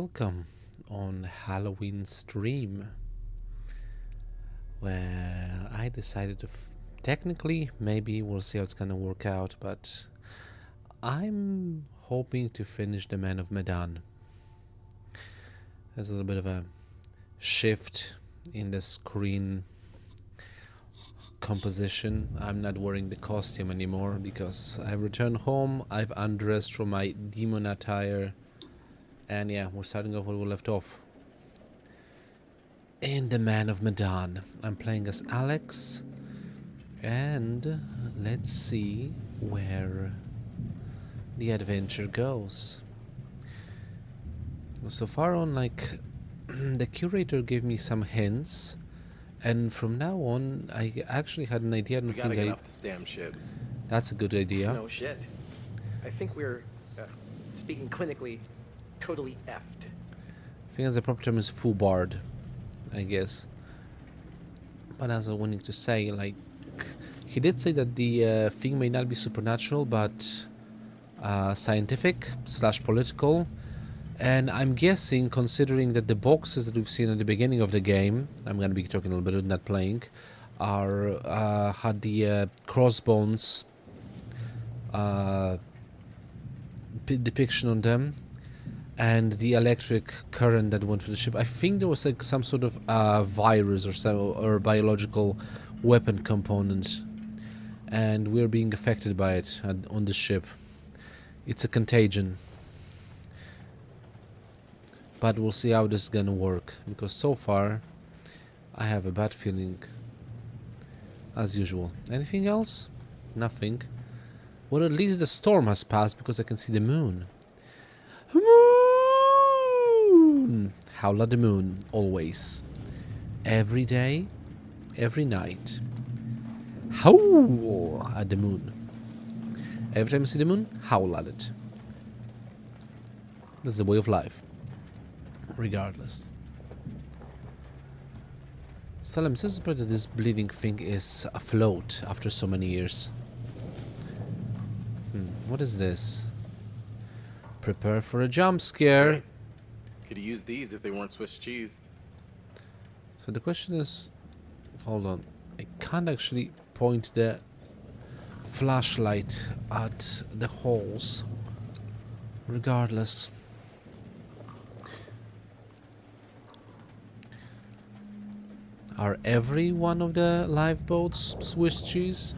welcome on Halloween stream where I decided to technically maybe we'll see how it's gonna work out, but I'm hoping to finish the Man of Medan. There's a little bit of a shift in the screen composition. I'm not wearing the costume anymore because I've returned home, I've undressed from my demon attire, and yeah, we're starting off where we left off. In the Man of Medan, I'm playing as Alex, and let's see where the adventure goes. So far on, like, the curator gave me some hints, and from now on, I actually had an idea. I don't We gotta think get off this damn ship. That's a good idea. No shit. I think we're, speaking clinically, totally effed. I think the proper term is foobarred, I guess. But as I wanted to say, like, he did say that the thing may not be supernatural, but scientific / political. And I'm guessing, considering that the boxes that we've seen at the beginning of the game, I'm going to be talking a little bit, not playing, are had the crossbones depiction on them, and the electric current that went through the ship. I think there was like some sort of virus or biological weapon component, and we're being affected by it on the ship. It's a contagion. But we'll see how this is gonna work, because so far I have a bad feeling as usual. Anything else? Nothing. Well, at least the storm has passed because I can see the moon. Moon! Howl at the moon, always. Every day, every night. Howl at the moon. Every time you see the moon, howl at it. That's the way of life. Regardless. Still, I'm so surprised that this bleeding thing is afloat after so many years. What is this? Prepare for a jump scare. Right. Could have used these if they weren't Swiss cheesed. So the question is, hold on, I can't actually point the flashlight at the holes. Regardless. Are every one of the lifeboats Swiss cheese?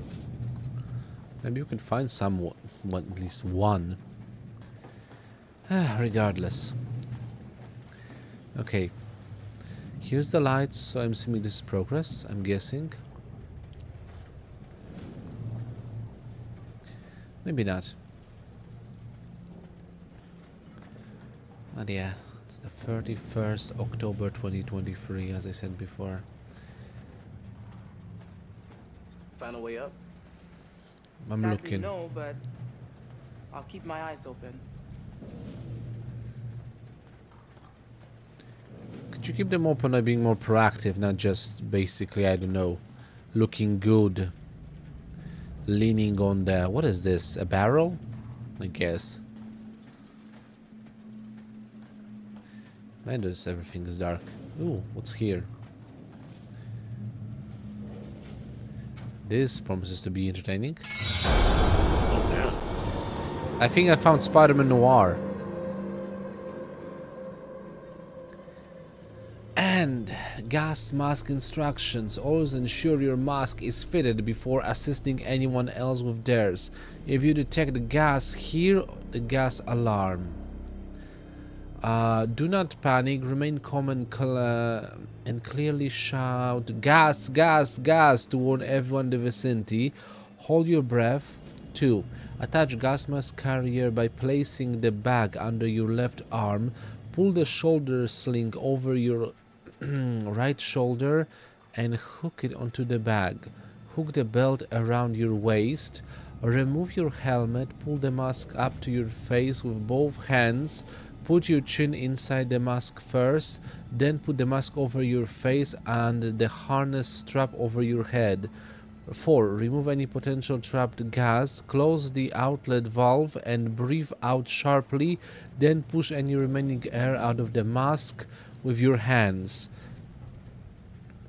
Maybe you can find some, at least one. Regardless. Okay. Here's the lights, so I'm assuming this is progress, I'm guessing. Maybe not. But yeah, it's the 31st October 2023, as I said before. Find a way up? I'm Sadly, looking. no, but I'll keep my eyes open. Could you keep them open by being more proactive, not just basically, I don't know, looking good, leaning on the... What is this? A barrel? I guess. Man, everything is dark. Ooh, what's here? This promises to be entertaining. Oh, yeah. I think I found Spider-Man Noir. And gas mask instructions. Always ensure your mask is fitted before assisting anyone else with theirs. If you detect the gas, hear the gas alarm. Do not panic. Remain calm and clearly shout gas, gas, gas to warn everyone in the vicinity. Hold your breath. 2. Attach gas mask carrier by placing the bag under your left arm. Pull the shoulder sling over your right shoulder and hook it onto the bag. Hook the belt around your waist. Remove your helmet. Pull the mask up to your face with both hands. Put your chin inside the mask first, then put the mask over your face and the harness strap over your head. 4. Remove any potential trapped gas. Close the outlet valve and breathe out sharply. Then push any remaining air out of the mask with your hands.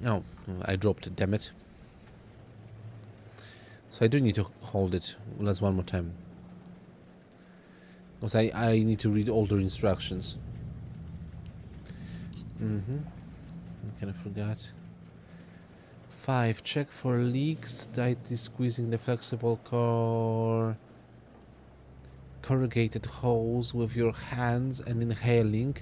Oh, I dropped it, damn it. So I do need to hold it. Let's one more time. Because I need to read all the instructions. I kind of forgot. 5. Check for leaks, tightly squeezing the flexible corrugated hose with your hands and inhaling.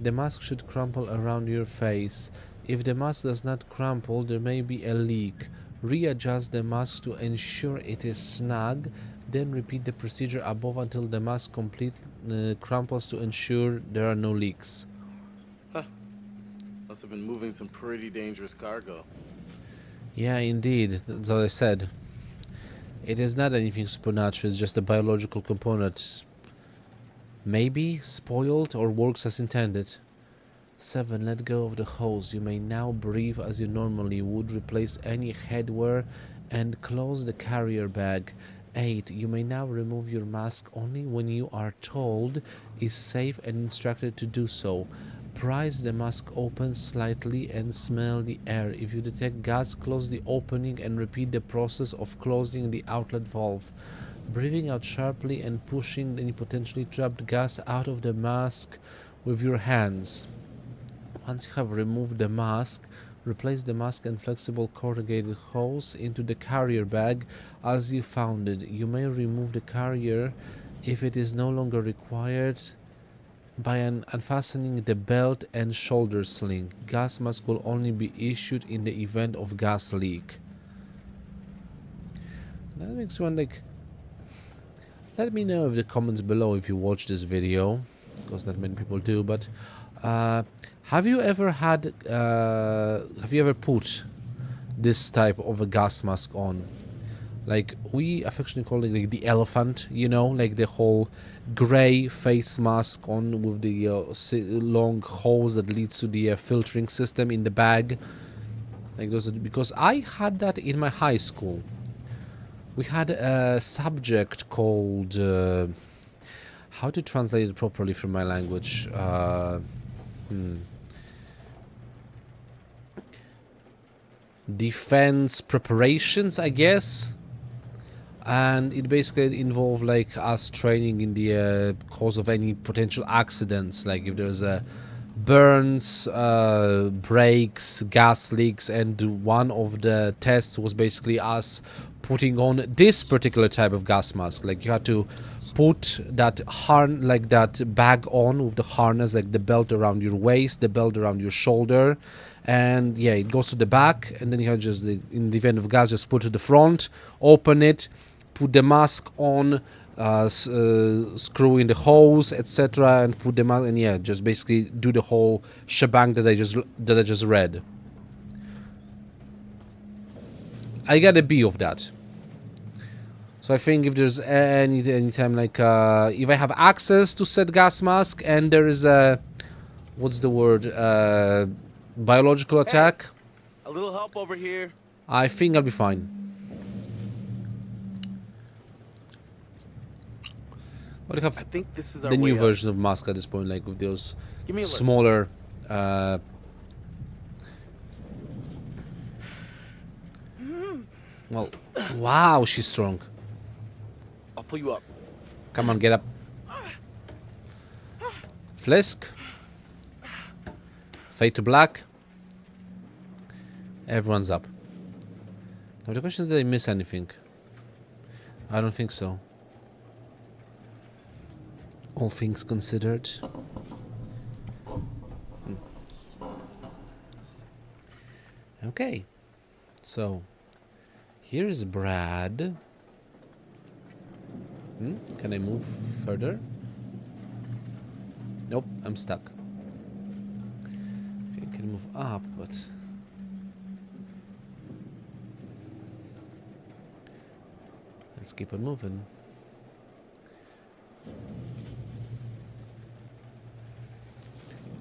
The mask should crumple around your face. If the mask does not crumple, there may be a leak. Readjust the mask to ensure it is snug. Then repeat the procedure above until the mask completely crumples to ensure there are no leaks. Huh. Must have been moving some pretty dangerous cargo. Yeah, indeed. That's what I said. It is not anything supernatural, it's just a biological component. Maybe spoiled or works as intended. 7. Let go of the hose. You may now breathe as you normally would. Replace any headwear and close the carrier bag. 8. You may now remove your mask only when you are told is safe and instructed to do so. Prise the mask open slightly and smell the air. If you detect gas, close the opening and repeat the process of closing the outlet valve. Breathing out sharply and pushing any potentially trapped gas out of the mask with your hands. Once you have removed the mask, replace the mask and flexible corrugated hose into the carrier bag as you found it. You may remove the carrier if it is no longer required by unfastening the belt and shoulder sling. Gas mask will only be issued in the event of gas leak. That makes one like... Let me know in the comments below if you watch this video, because not many people do, but have you ever put this type of a gas mask on? Like, we affectionately call it like the elephant, you know, like the whole gray face mask on with the long hose that leads to the filtering system in the bag. Like those, because I had that in my high school. We had a subject called how to translate it properly from my language. Defense preparations, I guess. And it basically involved like us training in the cause of any potential accidents, like if there's a burns, breaks, gas leaks, and one of the tests was basically us putting on this particular type of gas mask. Like you had to put that that bag on with the harness, like the belt around your waist, the belt around your shoulder, and yeah, it goes to the back, and then you have just in the event of gas, just put to the front, open it, put the mask on, screw in the hose, etc., and put them out, and yeah, just basically do the whole shebang that I just read. I got a B of that. So I think if there's any time like if I have access to said gas mask and there is a what's the word biological attack, A little help over here. I think I'll be fine. But I have I think this is our the new way up. version of mask at this point, like with those Give me a look. smaller well, wow, she's strong. I'll pull you up. Come on, get up. Flisk. Fade to black. Everyone's up. Now the question is, did I miss anything? I don't think so. All things considered. Okay. So, here's Brad. Can I move further? Nope, I'm stuck. I can move up, but... let's keep on moving.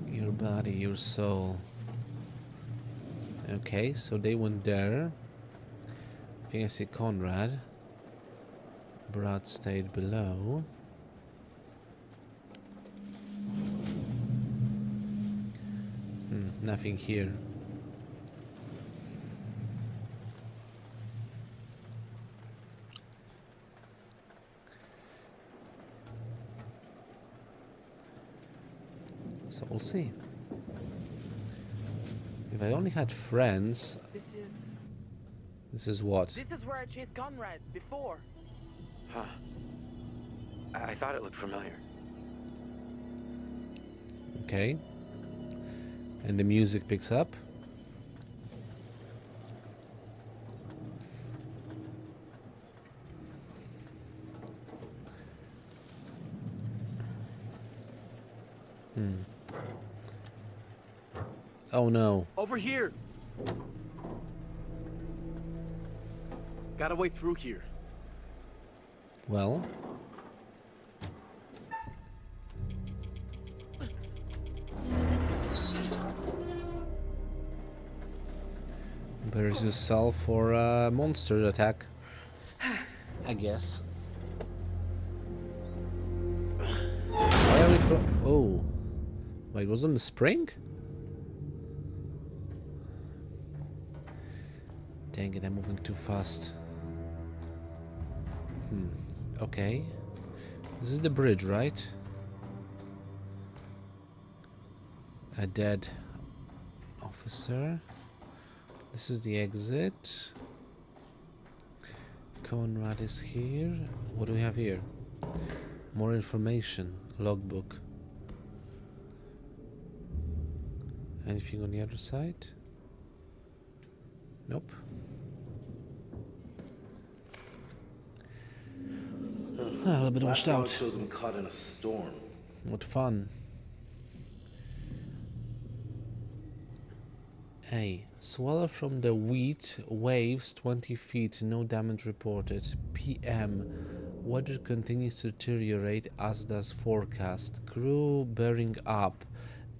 Your body, your soul. Okay, so they went there. I think I see Conrad. Brad stayed below. Nothing here. So we'll see. If I only had friends. This is what? This is where I chased Conrad before. Huh. I thought it looked familiar. Okay. And the music picks up. Oh no. Over here! Got a way through here. Well. Prepares yourself for a monster attack. I guess. Why are we oh. Wait, was it on the spring? Dang it, I'm moving too fast. Okay. This is the bridge, right? A dead officer. This is the exit. Conrad is here. What do we have here? More information. Logbook. Anything on the other side? Nope. A little bit washed out. Shows him caught in a storm. What fun. A. Swallow from the wheat, waves 20 feet, no damage reported. PM. Weather continues to deteriorate as does forecast. Crew bearing up.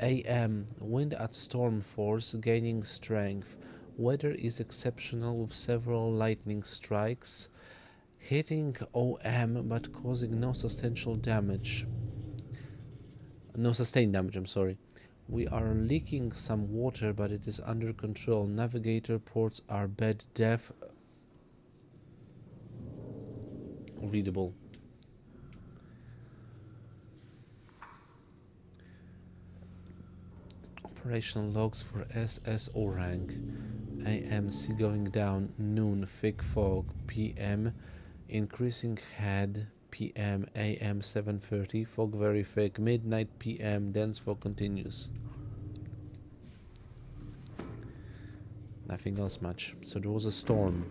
AM. Wind at storm force, gaining strength. Weather is exceptional with several lightning strikes. Hitting OM but causing no substantial damage. No sustained damage, I'm sorry. We are leaking some water, but it is under control. Navigator ports are bed deaf. Readable. Operational logs for SS Orang. AM sea going down, noon, thick fog, PM, increasing head, PM, AM 7:30, fog very thick, midnight PM, dense fog continues. Nothing else much. So there was a storm.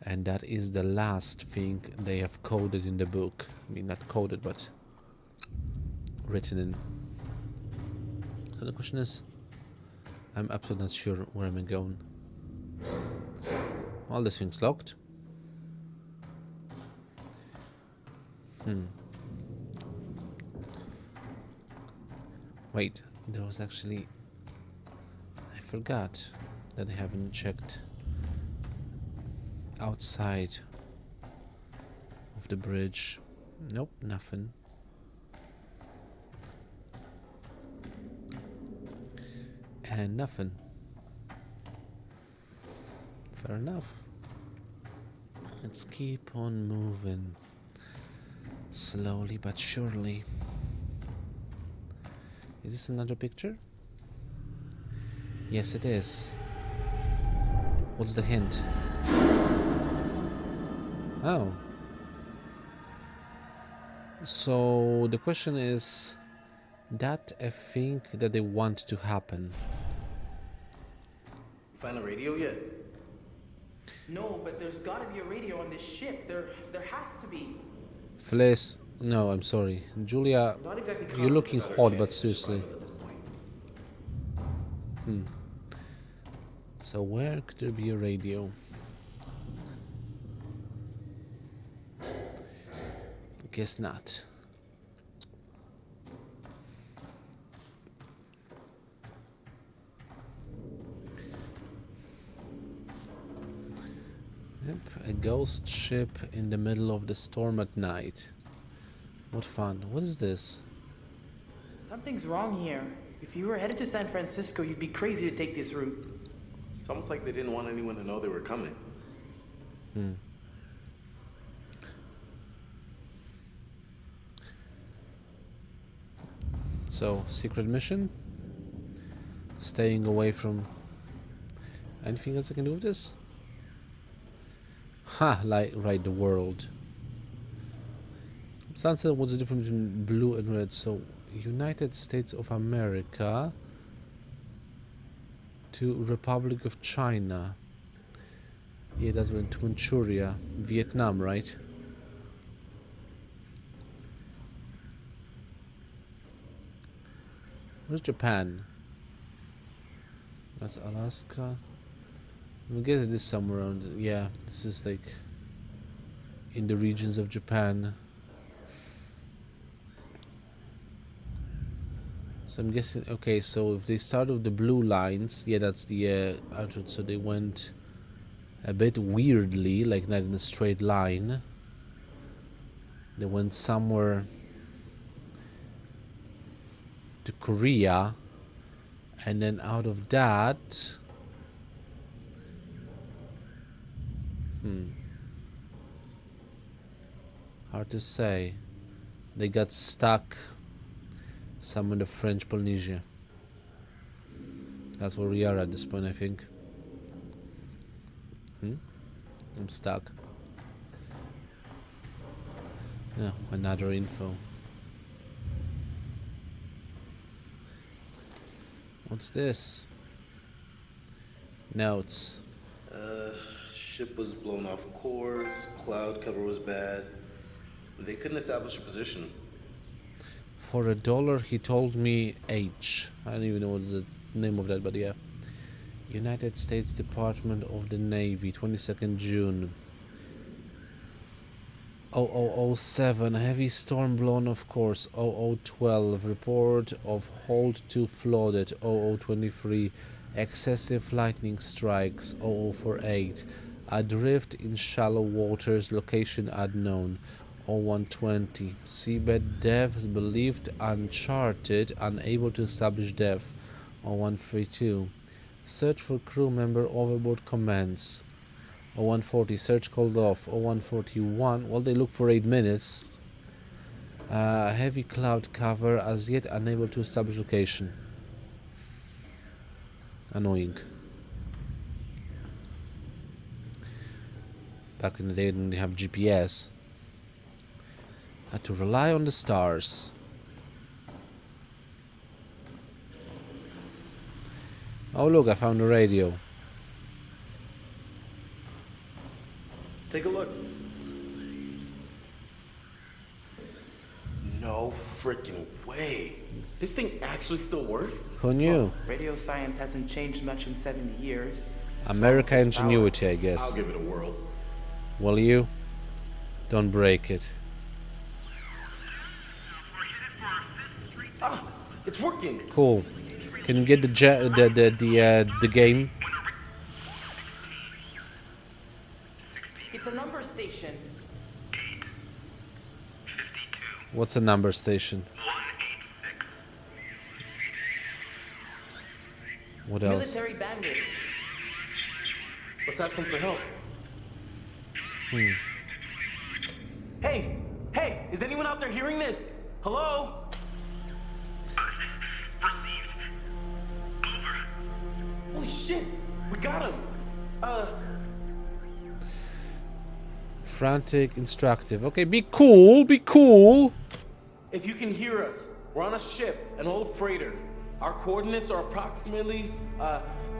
And that is the last thing they have coded in the book. I mean, not coded, but written in. So the question is, I'm absolutely not sure where I'm going. Well, this thing's locked. Wait, there was actually... I forgot that I haven't checked outside of the bridge. Nope, nothing. And nothing. Fair enough. Let's keep on moving. Slowly but surely. Is this another picture? Yes, it is. What's the hint? Oh. So the question is, that a thing that they want to happen? Find a radio yet? No, but there's gotta be a radio on this ship. There has to be. Fliss, no, I'm sorry. Julia, Not exactly you're looking confident about our hot, but chances of seriously. surviving at this point. So where could there be a radio? Guess not. Yep, a ghost ship in the middle of the storm at night. What fun. What is this? Something's wrong here. If you were headed to San Francisco, you'd be crazy to take this route. It's almost like they didn't want anyone to know they were coming. So, secret mission? Staying away from... Anything else I can do with this? Ha! Like, right, the world. Sunset, what's the difference between blue and red? So, United States of America to Republic of China. Yeah, that's went to Manchuria. Vietnam, right? Where's Japan? That's Alaska. I guess it is somewhere around. Yeah, this is like in the regions of Japan. So I'm guessing. Okay, so if they start with the blue lines, yeah, that's the outroute. So they went a bit weirdly, like not in a straight line. They went somewhere to Korea, and then out of that, hard to say. They got stuck somewhere in the French Polynesia. That's where we are at this point, I think. I'm stuck. Yeah, another info. What's this? Notes. Ship was blown off course, cloud cover was bad. They couldn't establish a position. For $1, he told me H. I don't even know what's the name of that, but yeah. United States Department of the Navy, 22nd June. 0007, heavy storm blown off course. 0012, report of hold to flooded. 0023, excessive lightning strikes. 0048, adrift in shallow waters, location unknown. 0120, seabed depths believed uncharted, unable to establish depth. 0132, search for crew member overboard commence. 0140, search called off. 0141, well, they look for 8 minutes. Heavy cloud cover, as yet unable to establish location. Annoying. Back in the day, they didn't have GPS. Had to rely on the stars. Oh look, I found a radio. Take a look. No freaking way. This thing actually still works? Who knew? Radio science hasn't changed much in 70 years. America ingenuity, I I'll guess. give it a whirl. Will you? Don't break it. Ah, it's working. Cool. Can you get the game? It's a number station. What's a number station? What else? Military bandit. Let's ask them for help. Hey, is anyone out there hearing this? Hello? Holy shit, we got him. Frantic, instructive. Okay, be cool, be cool. If you can hear us, we're on a ship, an old freighter. Our coordinates are approximately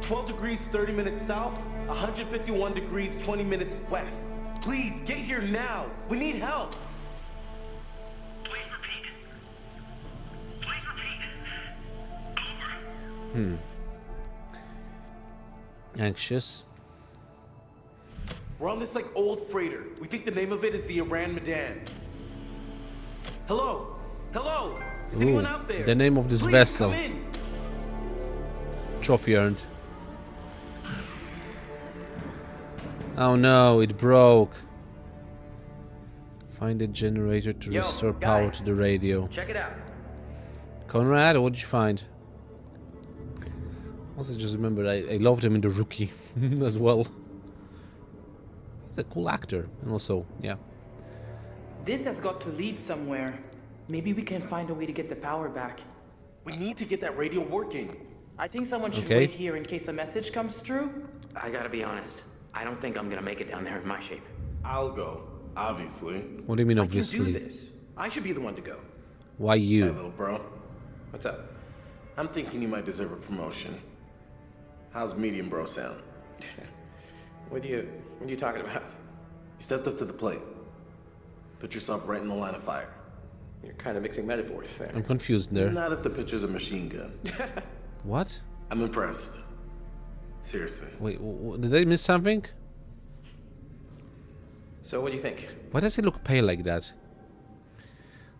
12 degrees 30 minutes south, 151 degrees 20 minutes west. Please, get here now. We need help. Please repeat. Over. Anxious. We're on this like old freighter. We think the name of it is the Man of Medan. Hello? Is anyone out there? The name of this Please, vessel. come in. Trophy earned. Oh no, it broke. Find a generator to Yo, restore power guys. to the radio. Check it out. Conrad, what did you find? Also, just remember, I loved him in The Rookie as well. He's a cool actor, and also, yeah. This has got to lead somewhere. Maybe we can find a way to get the power back. We need to get that radio working. I think someone should Okay. wait here in case a message comes through. I gotta be honest. I don't think I'm gonna make it down there in my shape. I'll go, obviously. What do you mean, I can do obviously? this. I should be the one to go. Why Hey, you? little bro. What's up? I'm thinking you might deserve a promotion. How's medium bro sound? What are you talking about? You stepped up to the plate. Put yourself right in the line of fire. You're kind of mixing metaphors there. I'm confused there. Not if the pitcher's a machine gun. What? I'm impressed. Seriously. Wait, did I miss something? So what do you think? Why does he look pale like that?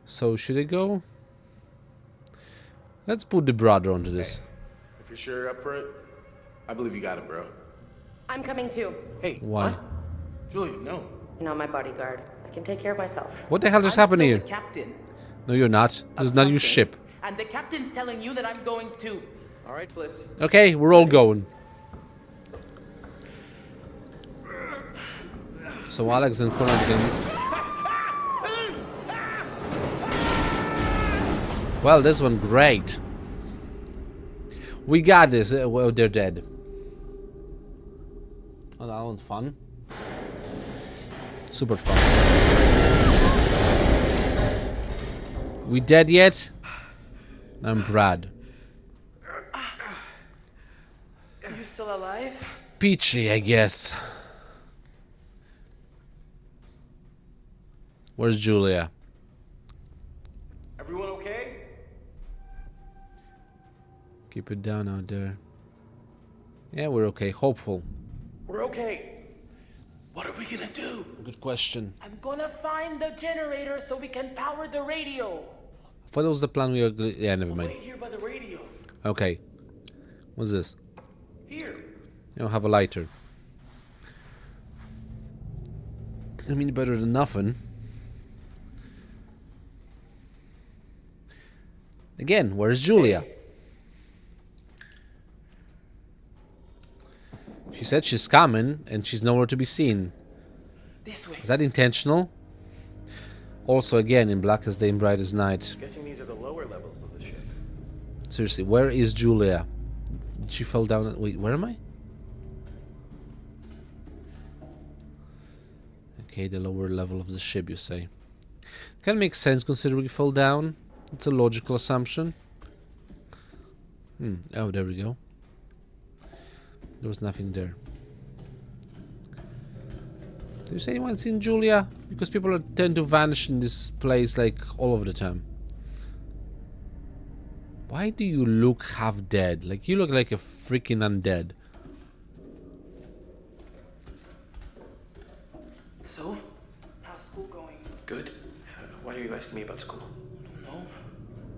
So, should I go? Let's put the brother onto this. If you're sure you're up for it, I believe you got it, bro. I'm coming too. Hey, Why? what? Julia, no. You're not my bodyguard. I can take care of myself. What the hell just I'm happened still here? the captain No, you're not. This is not your something, ship. And the captain's telling you that I'm going too. All right, Bliss. Okay, we're all going. So Alex and Conrad can... Well, this one, great. We got this. Well, they're dead. Oh, that one's fun. Super fun. We dead yet? I'm Brad. Are you still alive? Peachy, I guess. Where's Julia? Everyone okay? Keep it down out there. Yeah, we're okay. Hopeful. We're okay. What are we gonna do? Good question. I'm gonna find the generator so we can power the radio. I thought that was the plan we were... Yeah, never mind. Wait here by the radio. Okay. What's this? Here. You don't have a lighter. I mean, better than nothing. Again, where's Julia? She said she's coming, and she's nowhere to be seen. This way. Is that intentional? Also, again, in Black as Day and Bright as Night. Guessing these are the lower levels of the ship. Seriously, where is Julia? She fell down. Wait, where am I? Okay, the lower level of the ship, you say. Can make sense considering we fell down. It's a logical assumption. Oh, there we go. There was nothing there. Has anyone seen Julia? Because people tend to vanish in this place like all of the time. Why do you look half dead? Like you look like a freaking undead. So, how's school going? Good. Why are you asking me about school? No,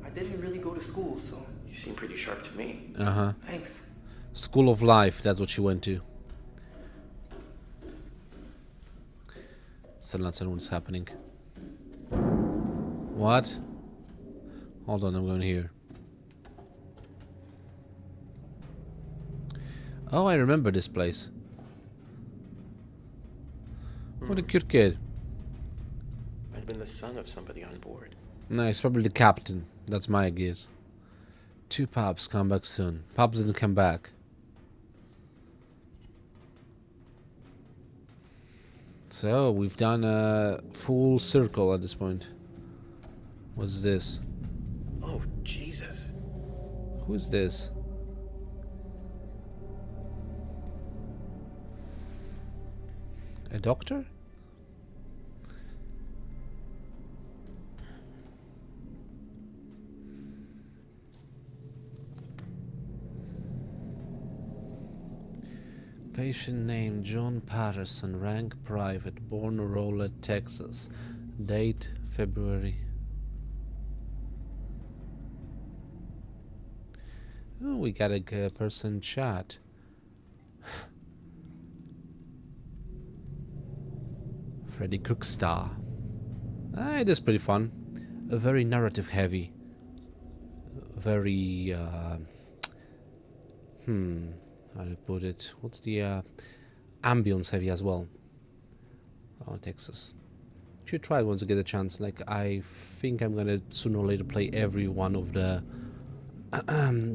I didn't really go to school, so You seem pretty sharp to me. Uh-huh. thanks. School of Life, that's what she went to. Still not certain what's happening. What? Hold on, I'm going here. Oh, I remember this place. What a cute kid. Might have been the son of somebody on board. No, it's probably the captain. That's my guess. 2 pups come back soon. Pups didn't come back. So, we've done a full circle at this point. What's this? Oh, Jesus. Who is this? A doctor? Patient name John Patterson, rank private, born Rowlett, Texas. Date February. Oh, we got a person chat. Freddy Crookstar. It is pretty fun. Very narrative heavy. Very, how to put it? What's the, ambience heavy as well. Oh, Texas. Should try it once I get a chance. Like, I think I'm gonna sooner or later play every one of the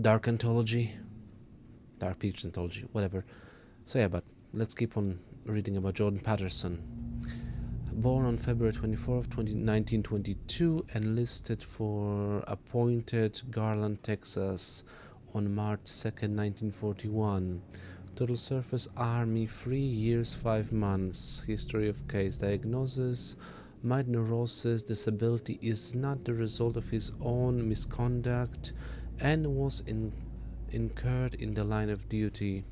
Dark Anthology. Dark Peach Anthology, whatever. So yeah, but let's keep on reading about Jordan Patterson. Born on February 24th, 1922, enlisted for appointed Garland, Texas on March 2nd, 1941. Total service Army, 3 years, 5 months. History of case. Diagnosis, mild neurosis. Disability is not the result of his own misconduct and was incurred in the line of duty.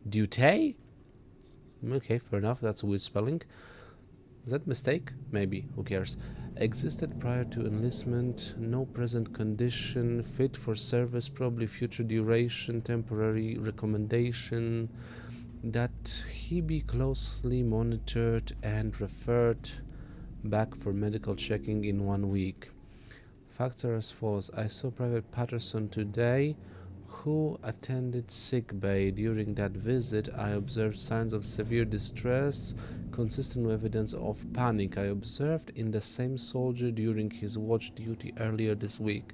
Duty? Okay, fair enough. That's a weird spelling. Is that a mistake? Maybe. Who cares? Existed prior to enlistment. No present condition. Fit for service. Probably future duration. Temporary recommendation. That he be closely monitored and referred back for medical checking in 1 week. Facts are as follows. I saw Private Patterson today, who attended sick bay. During that visit, I observed signs of severe distress, consistent with evidence of panic I observed in the same soldier during his watch duty earlier this week.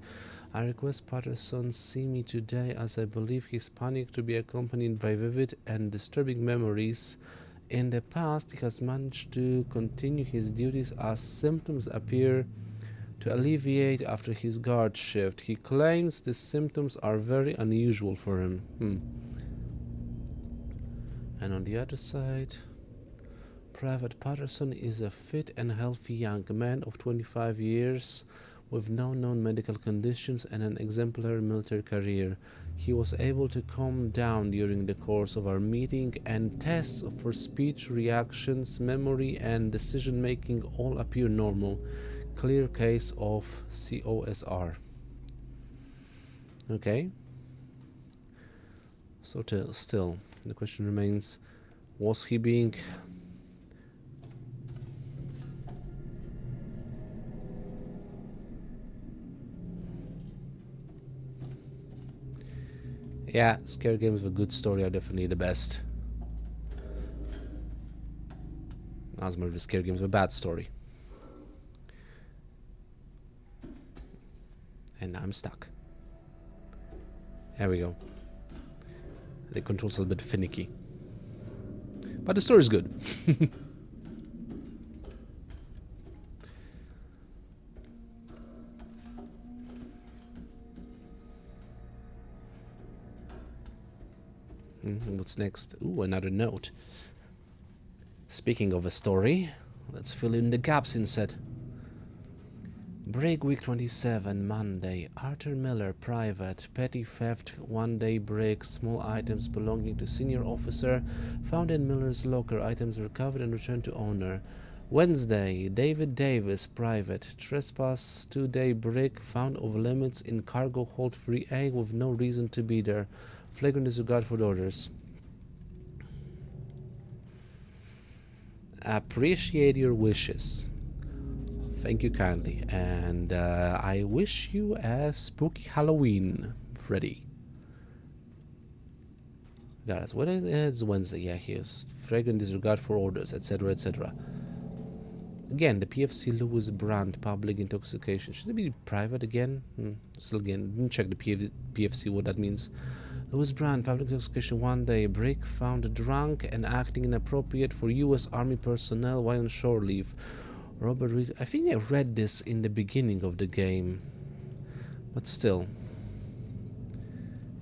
I request Patterson see me today, as I believe his panic to be accompanied by vivid and disturbing memories. In the past, he has managed to continue his duties as symptoms appear to alleviate after his guard shift. He claims the symptoms are very unusual for him. And on the other side, Private Patterson is a fit and healthy young man of 25 years with no known medical conditions and an exemplary military career. He was able to calm down during the course of our meeting, and tests for speech, reactions, memory, and decision making all appear normal. Clear case of COSR. Okay. So still, the question remains, was he being... Yeah, scare games with a good story are definitely the best. As more of a scare games with a bad story. And I'm stuck. There we go. The controls are a bit finicky. But the story is good. What's next? Ooh, another note. Speaking of a story, let's fill in the gaps instead. Break week 27, Monday. Arthur Miller, private. Petty theft, 1 day break. Small items belonging to senior officer found in Miller's locker. Items recovered and returned to owner. Wednesday, David Davis, private. Trespass, 2 day break. Found off limits in cargo hold 3A with no reason to be there. Flagrant disregard for orders. Appreciate your wishes. Thank you kindly, and I wish you a spooky Halloween, Freddy. Guys, what is it's Wednesday? Yeah, here's flagrant disregard for orders, etc., etc. Again, the PFC Lewis Brand public intoxication. Should it be private again? Still again, didn't check the PFC what that means. Lewis Brand public intoxication 1 day break, found drunk and acting inappropriate for U.S. Army personnel while on shore leave. Robert Reed. I think I read this in the beginning of the game, but still.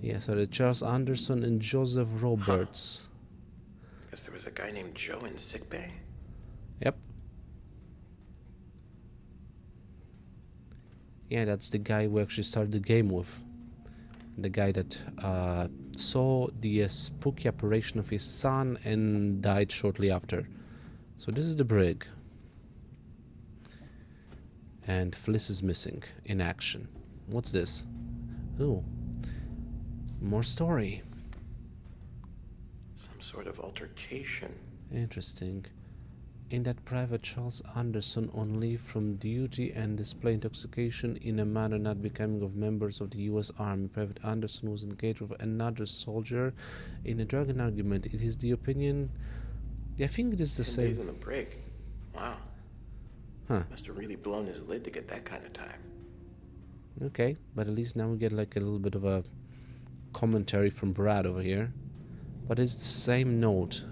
Yes, Charles Anderson and Joseph Roberts. Guess there was a guy named Joe in sickbay. Yep. Yeah, that's the guy we actually started the game with. The guy that saw the spooky apparition of his son and died shortly after. So this is the brig. And Fliss is missing in action. What's this? Oh, more story. Some sort of altercation. Interesting. In that Private Charles Anderson, on leave from duty and display intoxication in a manner not becoming of members of the U.S. Army, Private Anderson was engaged with another soldier in a drunken argument. It is the opinion. I think it is the 10 same. days on the break. Wow. Huh. Must have really blown his lid to get that kind of time. Okay, but at least now we get like a little bit of a commentary from Brad over here. But it's the same note.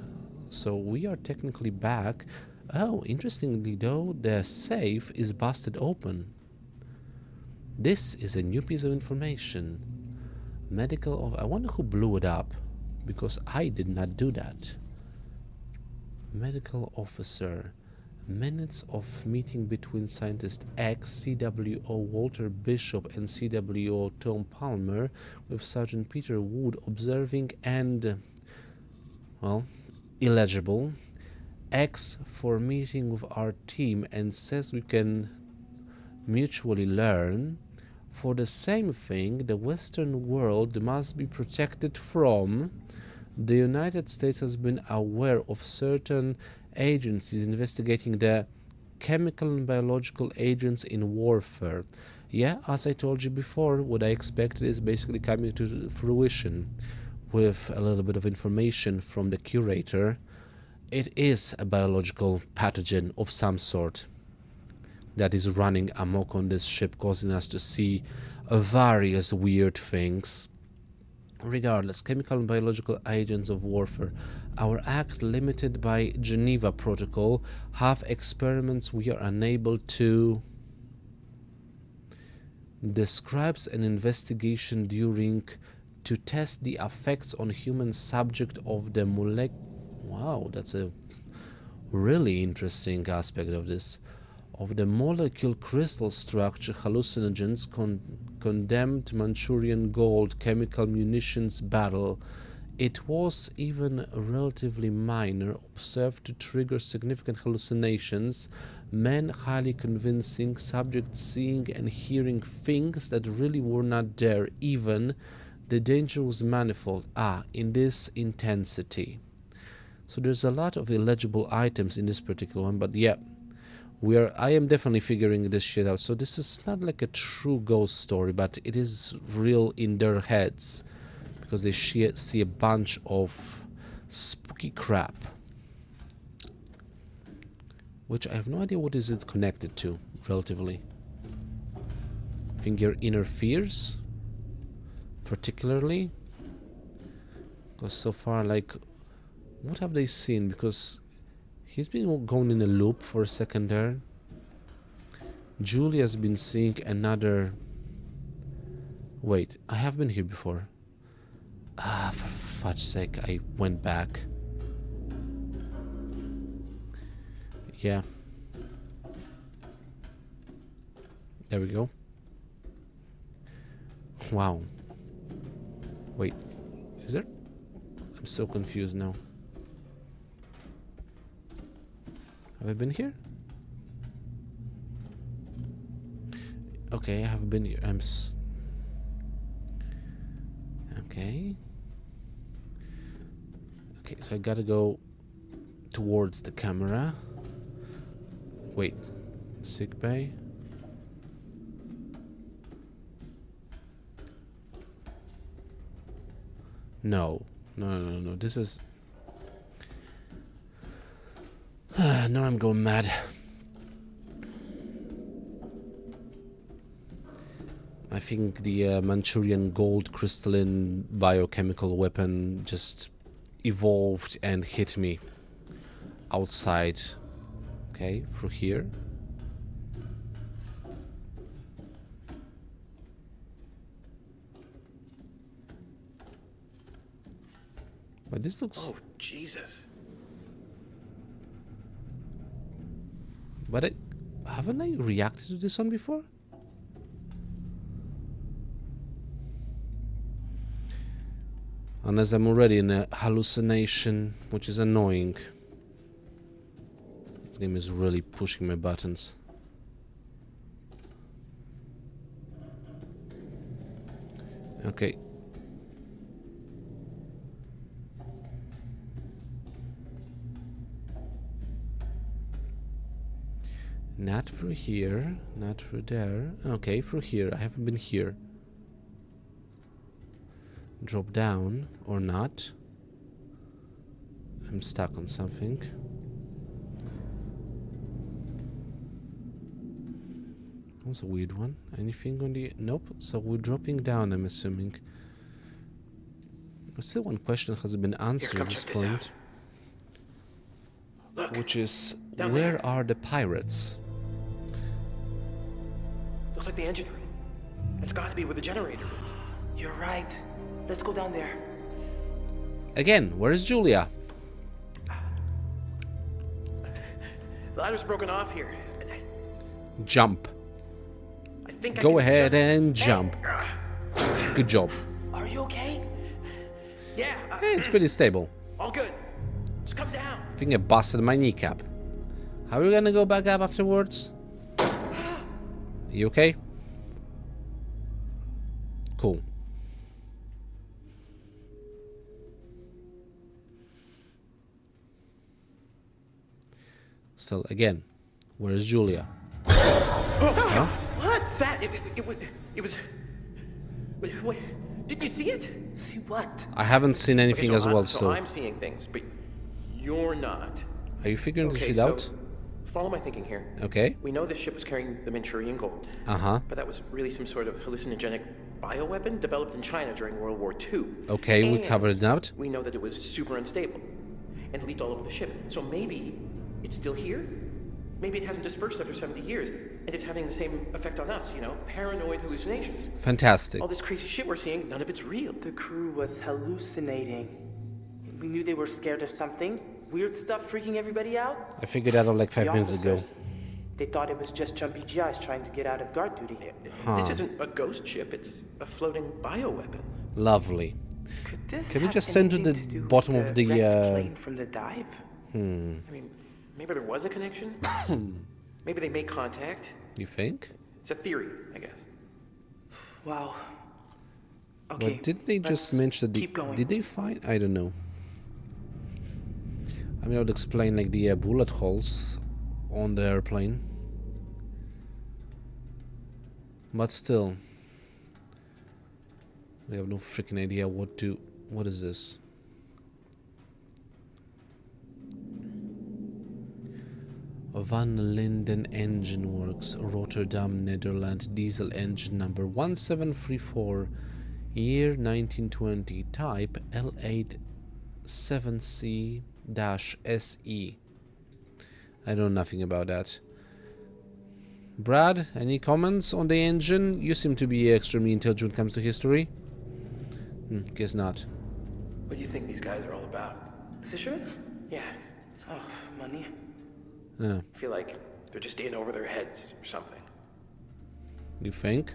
So we are technically back. Oh, interestingly though, the safe is busted open. This is a new piece of information. Medical of I wonder who blew it up, because I did not do that. Medical officer. Minutes of meeting between scientist X, CWO Walter Bishop, and CWO Tom Palmer, with Sergeant Peter Wood observing and, well, illegible. X for meeting with our team and says we can mutually learn. For the same thing, the Western world must be protected from. The United States has been aware of certain agencies investigating the chemical and biological agents in warfare. Yeah, as I told you before, what I expected is basically coming to fruition with a little bit of information from the curator. It is a biological pathogen of some sort that is running amok on this ship, causing us to see various weird things. Regardless, chemical and biological agents of warfare. Our act, limited by Geneva Protocol, have experiments we are unable to. Describes an investigation during to test the effects on human subject of the Wow, that's a really interesting aspect of this. Of the molecule crystal structure hallucinogens condemned Manchurian gold chemical munitions battle. It was even relatively minor, observed to trigger significant hallucinations, men highly convincing, subjects seeing and hearing things that really were not there. Even the danger was manifold. In this intensity. So there's a lot of illegible items in this particular one, but yeah, I am definitely figuring this shit out. So this is not like a true ghost story, but it is real in their heads, because they see a bunch of spooky crap, which I have no idea what is it connected to, relatively. I think your inner fears, particularly, because so far, like, what have they seen? Because he's been going in a loop for a second there. Julia's been seeing another. Wait, I have been here before. For fudge's sake, I went back. Yeah. There we go. Wow. Wait, is there? I'm so confused now. Have I been here? Okay, I have been here. Okay. Okay, so I gotta go towards the camera. Wait. Sick bay. No. No. This is... now I'm going mad. I think the Manchurian gold crystalline biochemical weapon just evolved and hit me outside. Okay, through here. But this looks... Oh, Jesus. But haven't I reacted to this one before? Unless I'm already in a hallucination, which is annoying. This game is really pushing my buttons. Okay. Not through here, not through there. Okay, through here. I haven't been here. Drop down or not. I'm stuck on something. That was a weird one. Anything on the... Nope. So we're dropping down, I'm assuming. Still one question hasn't been answered at this point. Look, Which is, down where there. are the pirates? Looks like the engine room. It's got to be where the generator is. You're right. Let's go down there. Again, where is Julia? The ladder's broken off here. Jump. I think I Go can ahead just- and jump. Good job. Are you okay? Yeah, It's pretty stable. all good. Just come down. I think I busted my kneecap. How are we gonna go back up afterwards? You okay? Cool. Still, again, where is Julia? Huh? What? That it was. Wait, didn't you see it? See what? I haven't seen anything Okay, as well, so so... I'm seeing things, but you're not. Are you figuring this Okay, shit so out? follow my thinking here. Okay. We know this ship was carrying the Manchurian gold, Uh-huh. but that was really some sort of hallucinogenic bioweapon developed in China during World War II. Okay, we And covered it out. We know that it was super unstable and leaked all over the ship. So maybe it's still here? Maybe it hasn't dispersed after 70 years and it's having the same effect on us, you know? Paranoid hallucinations. Fantastic. All this crazy shit we're seeing, none of it's real. The crew was hallucinating. We knew they were scared of something. Weird stuff freaking everybody out. I figured that out like 5 The minutes ago. officers, they thought it was just jumpy GIs trying to get out of guard duty. This isn't a ghost ship, it's a floating bioweapon. Lovely. Could this Can we have just send to anything the to do with bottom of the, wrecked plane from the dive? I mean, maybe there was a connection? Maybe they made contact? You think? It's a theory, I guess. Wow. Okay. But didn't they just let's mention that keep going. did they find? I don't know. I mean, I would explain like the bullet holes on the airplane, but still, we have no freaking idea what to. What is this? Van Linden Engine Works, Rotterdam, Netherlands, diesel engine number 1734, year 1920, type L87C-SE. I know nothing about that. Brad, any comments on the engine? You seem to be extremely intelligent when it comes to history. Guess not. What do you think these guys are all about? Fisherman? Yeah, Oh, money. Yeah, I feel like they're just in over their heads or something. you think?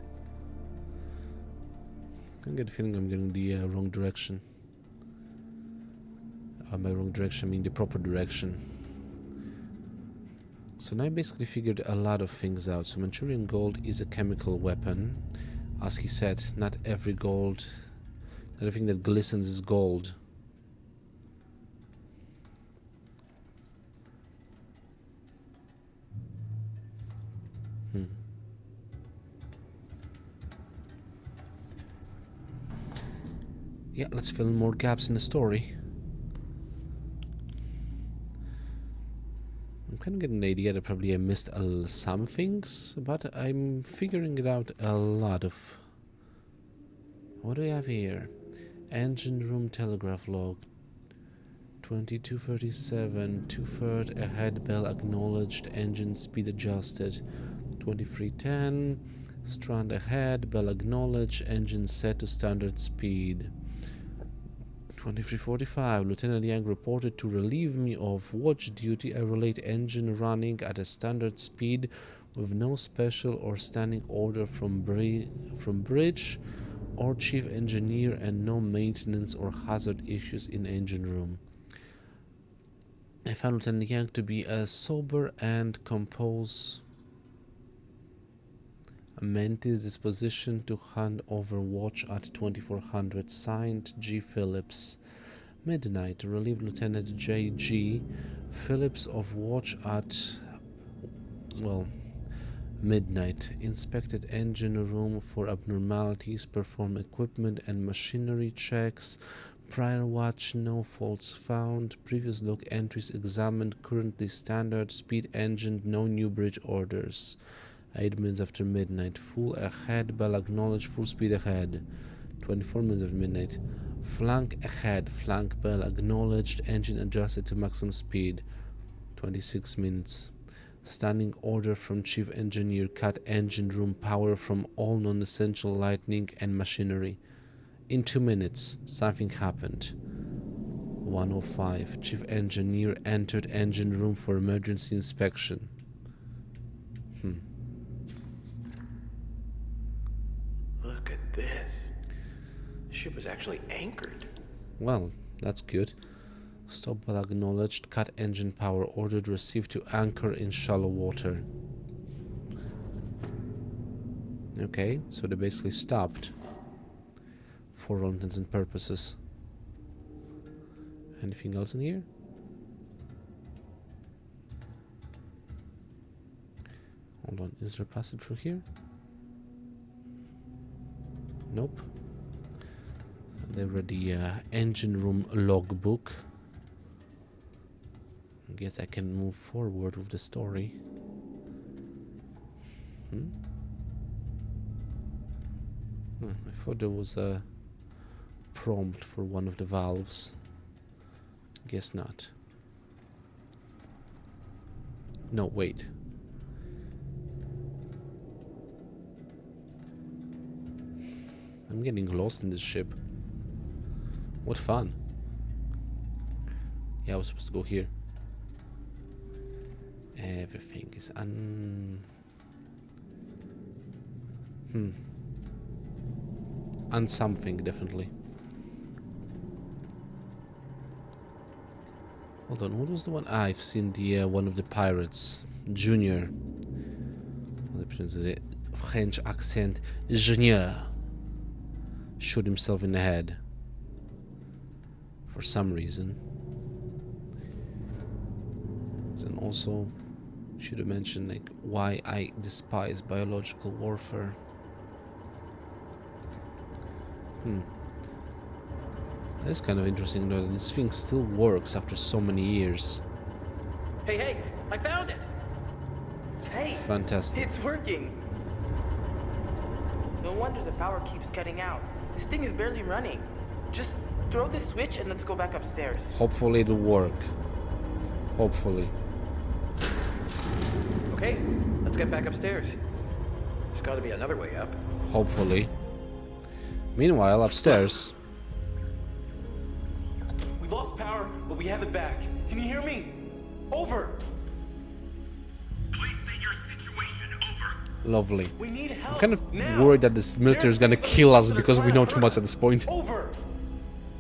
I get the feeling I'm going the wrong direction. By wrong direction, I mean the proper direction. So now I basically figured a lot of things out. So Manchurian gold is a chemical weapon. As he said, not every gold, not everything that glistens is gold. Yeah, let's fill in more gaps in the story. I'm kind of getting the idea that probably I missed some things, but I'm figuring it out a lot of... What do we have here? Engine room telegraph log. 2237, 2/3 ahead bell acknowledged, engine speed adjusted. 2310, strand ahead, bell acknowledged, engine set to standard speed. 2345, Lieutenant Yang reported to relieve me of watch duty. I relate engine running at a standard speed with no special or standing order from bridge or chief engineer and no maintenance or hazard issues in engine room. I found Lieutenant Yang to be a sober and composed Mentis disposition to hand over watch at 2400. Signed, G. Phillips. Midnight. Relieved Lieutenant J. G. Phillips of watch at well, midnight. Inspected engine room for abnormalities. Perform equipment and machinery checks. Prior watch, no faults found. Previous log entries examined. Currently standard speed engine, no new bridge orders. 8 minutes after midnight. Full ahead, bell acknowledged, full speed ahead. 24 minutes after midnight. Flank ahead, flank bell acknowledged, engine adjusted to maximum speed. 26 minutes. Standing order from chief engineer, cut engine room power from all non-essential lighting and machinery. In 2 minutes, something happened. 1:05. Chief engineer entered engine room for emergency inspection. Look at this. The ship was actually anchored. Well, that's good. Stop bell acknowledged. Cut engine power ordered. Received to anchor in shallow water. Okay, so they basically stopped. For all intents and purposes. Anything else in here? Hold on, is there a passage through here? Nope. They read the engine room logbook. I guess I can move forward with the story. I thought there was a prompt for one of the valves. Guess not. No, wait. I'm getting lost in this ship. What fun. Yeah, I was supposed to go here. Everything is something, definitely. Hold on, what was the one? I've seen the one of the pirates, Junior. The French accent, Junior. Shoot himself in the head. For some reason. And also, should have mentioned like why I despise biological warfare. That's kind of interesting though, that this thing still works after so many years. Hey, I found it! Hey, Fantastic. it's working. No wonder the power keeps cutting out. This thing is barely running. Just throw this switch and let's go back upstairs. Hopefully it'll work. Hopefully. Okay, let's get back upstairs. There's gotta be another way up. Hopefully. Meanwhile, upstairs. We lost power, but we have it back. Can you hear me? Over. Please state your situation. Over. Lovely. We need help. I'm kind of now. worried that this military is gonna kill us because we know too much at this point. Over.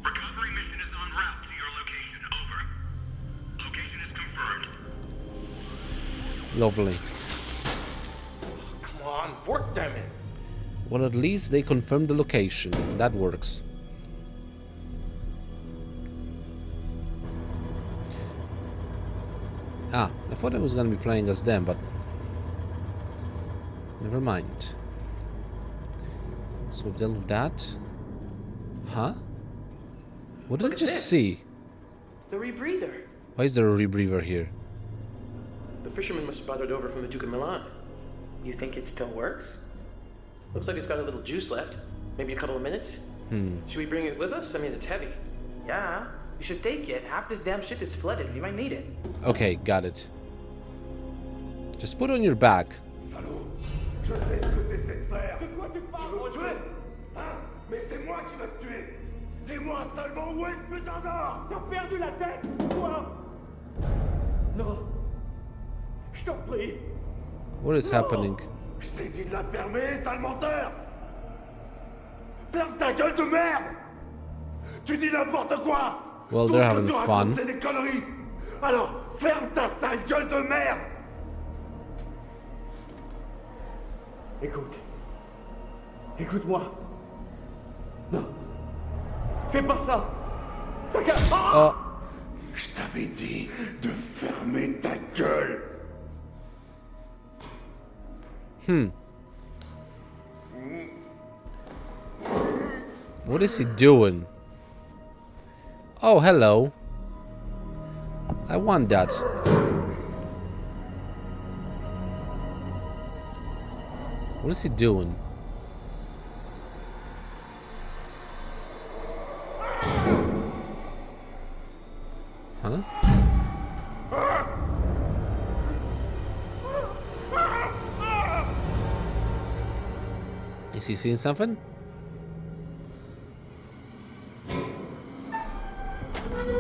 Recovery mission is en route to your location. Over. Location is confirmed. Lovely. Come on, work them in. Well, at least they confirmed the location. That works. Ah, I thought I was gonna be playing as them, but never mind. So we've dealt with that. Huh? What did I Look at just this. see? The rebreather. Why is there a rebreather here? The fisherman must have brought it over from the Duke of Milan. You think it still works? Looks like it's got a little juice left. Maybe a couple of minutes. Should we bring it with us? I mean, it's heavy. Yeah, you should take it. Half this damn ship is flooded. We might need it. Okay, got it. Just put it on your back. Salaud, je sais ce que t'essaies de faire. De quoi tu parles, tu veux me tuer? Hein? Mais c'est moi qui vais te tuer. Dis-moi seulement où est ce putain d'or? T'as perdu la tête, toi? Non. Je t'en prie. What is happening? Je t'ai dit de la fermer, sale menteur! Ferme ta gueule de merde! Tu dis n'importe quoi! Well, Tout they're ce que having tu racontes, fun. c'est des conneries! Alors, ferme ta sale gueule de merde! Écoute. Écoute-moi. Non. Fais pas ça. T'as qu'à... Oh, Je t'avais dit de fermer ta gueule! What is he doing? Oh, hello. I want that. What is he doing? Huh? Is he seeing something?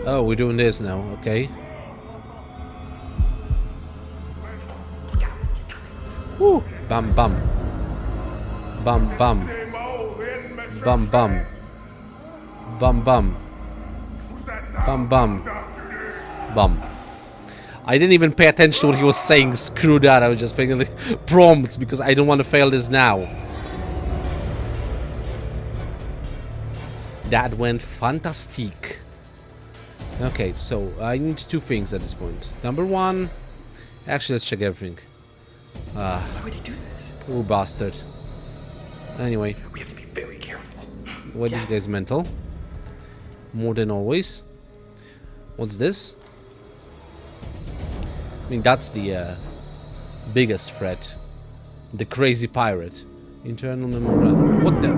Oh, we're doing this now, okay. Woo! Bam bam. Bam bam. Bam bam. Bam bam. Bam bam. Bam. I didn't even pay attention to what he was saying. Screw that. I was just paying the prompts because I don't want to fail this now. That went fantastic. Okay, so I need two things at this point. Number one, actually, let's check everything. Why would he do this? Poor bastard. Anyway, We have to be very careful. why this guy's mental? More than always. What's this? I mean, that's the biggest threat. The crazy pirate. Internal memorial. What the?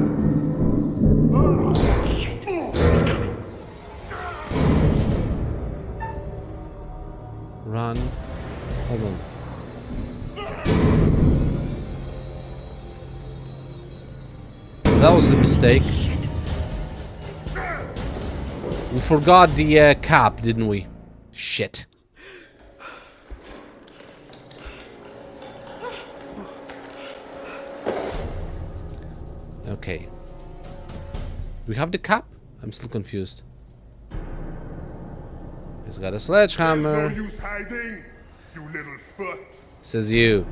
Shit. He's coming. Run. Hold on. That was a mistake. We forgot the cap, didn't we? Shit. Okay. Do we have the cap? I'm still confused. He's got a sledgehammer. No use hiding, you little foot. Says you.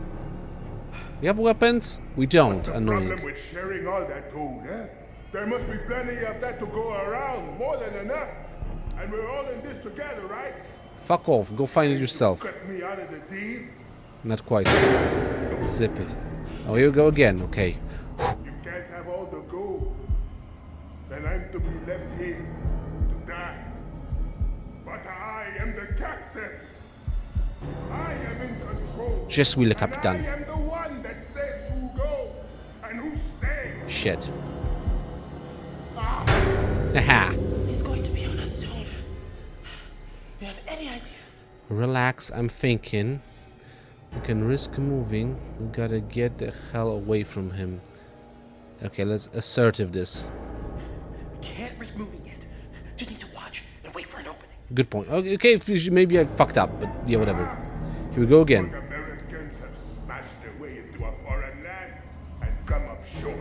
We have weapons? We don't. The Annoying. problem with sharing all that gold, eh? There must be plenty of that to go around, more than enough. And we're all in this together, right? Fuck off. Go find it yourself. Cut me out of the deal. Not quite. Zip it. Oh, here we go again. Okay. You can't have all the gold. Then I'm to be left here to die. But I am the captain. I am in control. Je suis le And capitaine. I am the one that says who goes and who stays. Shit. Aha. He's going to be on us soon. You have any ideas? Relax. I'm thinking. We can risk moving. We gotta get the hell away from him. Okay, let's assertive this. We can't risk moving yet. Just need to watch and wait for an opening. Good point. Okay, maybe I fucked up, but yeah, whatever. Here we go again. Americans have smashed their way into a foreign land and come up short.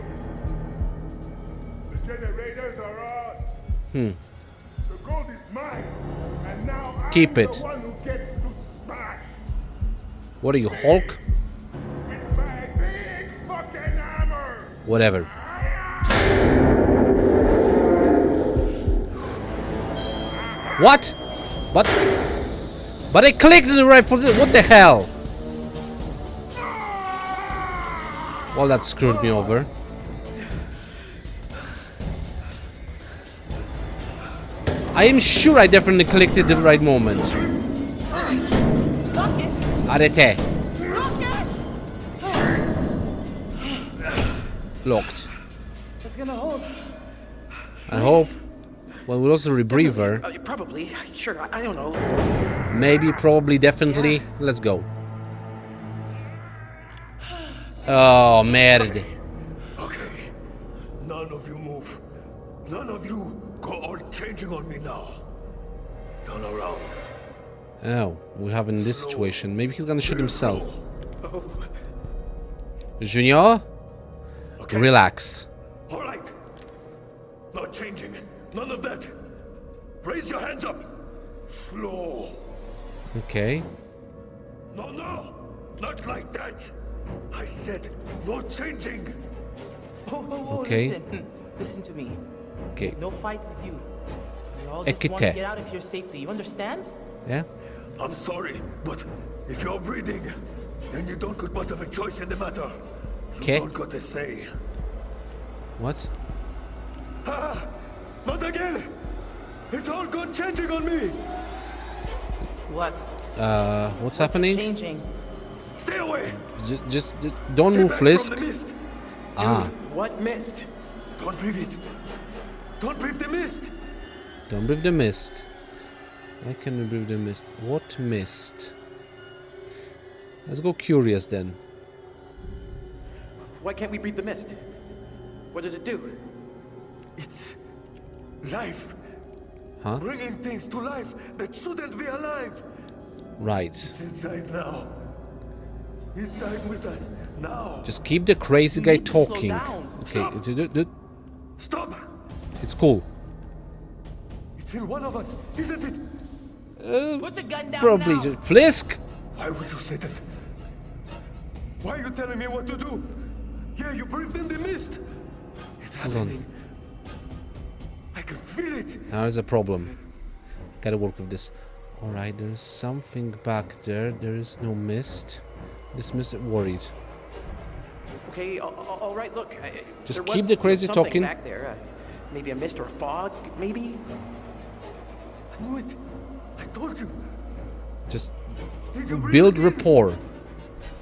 The generators are on. The gold is mine, and now Keep I'm it. the one who gets to smash What are you, Hulk? with my big fucking hammer. Whatever. What? But I clicked in the right position. What the hell? Well, that screwed me over. I am sure I definitely clicked at the right moment. Arrête. Locked. It's gonna hold. I hope. Well, we'll also rebreather. Probably. Sure. I don't know. Maybe, probably, definitely. Let's go. Oh, merde. Okay, none of you move. None of you go all changing on me now. Turn around. Oh, we have in this situation. Maybe he's gonna shoot himself. Junior, Okay. relax. All right. Not changing. None of that. Raise your hands up. Slow. Okay. No, no. Not like that. I said no changing. Oh, Okay. listen. Listen to me. Okay. No fight with you. We all just want Ekite. to get out of here safely. You understand? Yeah. I'm sorry, but if you're breathing, Then you don't got much of a choice in the matter. You Okay. don't got a say. What? Ah! Not again! It's all gone changing on me! What? What's happening? Changing. Stay away! Just don't Stay move, back Flisk. from the mist! Ah, What mist? Don't breathe it! Don't breathe the mist! don't breathe the mist. Why can we breathe the mist? What mist? Let's go curious then. Why can't we breathe the mist? What does it do? It's life. Huh? Bringing things to life that shouldn't be alive. Right. It's inside now. Inside with us now. Just keep the crazy guy need to slow talking. down. Okay, Stop. Stop! it's cool. It's in one of us, isn't it? Put the gun down Probably now. just Flisk. Why would you say that? Why are you telling me what to do? Yeah, you breathed in the mist. It's on. happening. I can feel it. Now there's a problem. Gotta work with this. Alright, there's something back there. There is no mist. This mist worried. Okay, all right. Look, Just there keep was the crazy something talking. back there. Maybe a mist or a fog, maybe. I knew it. I told you. Just Did you breathe build it in? rapport.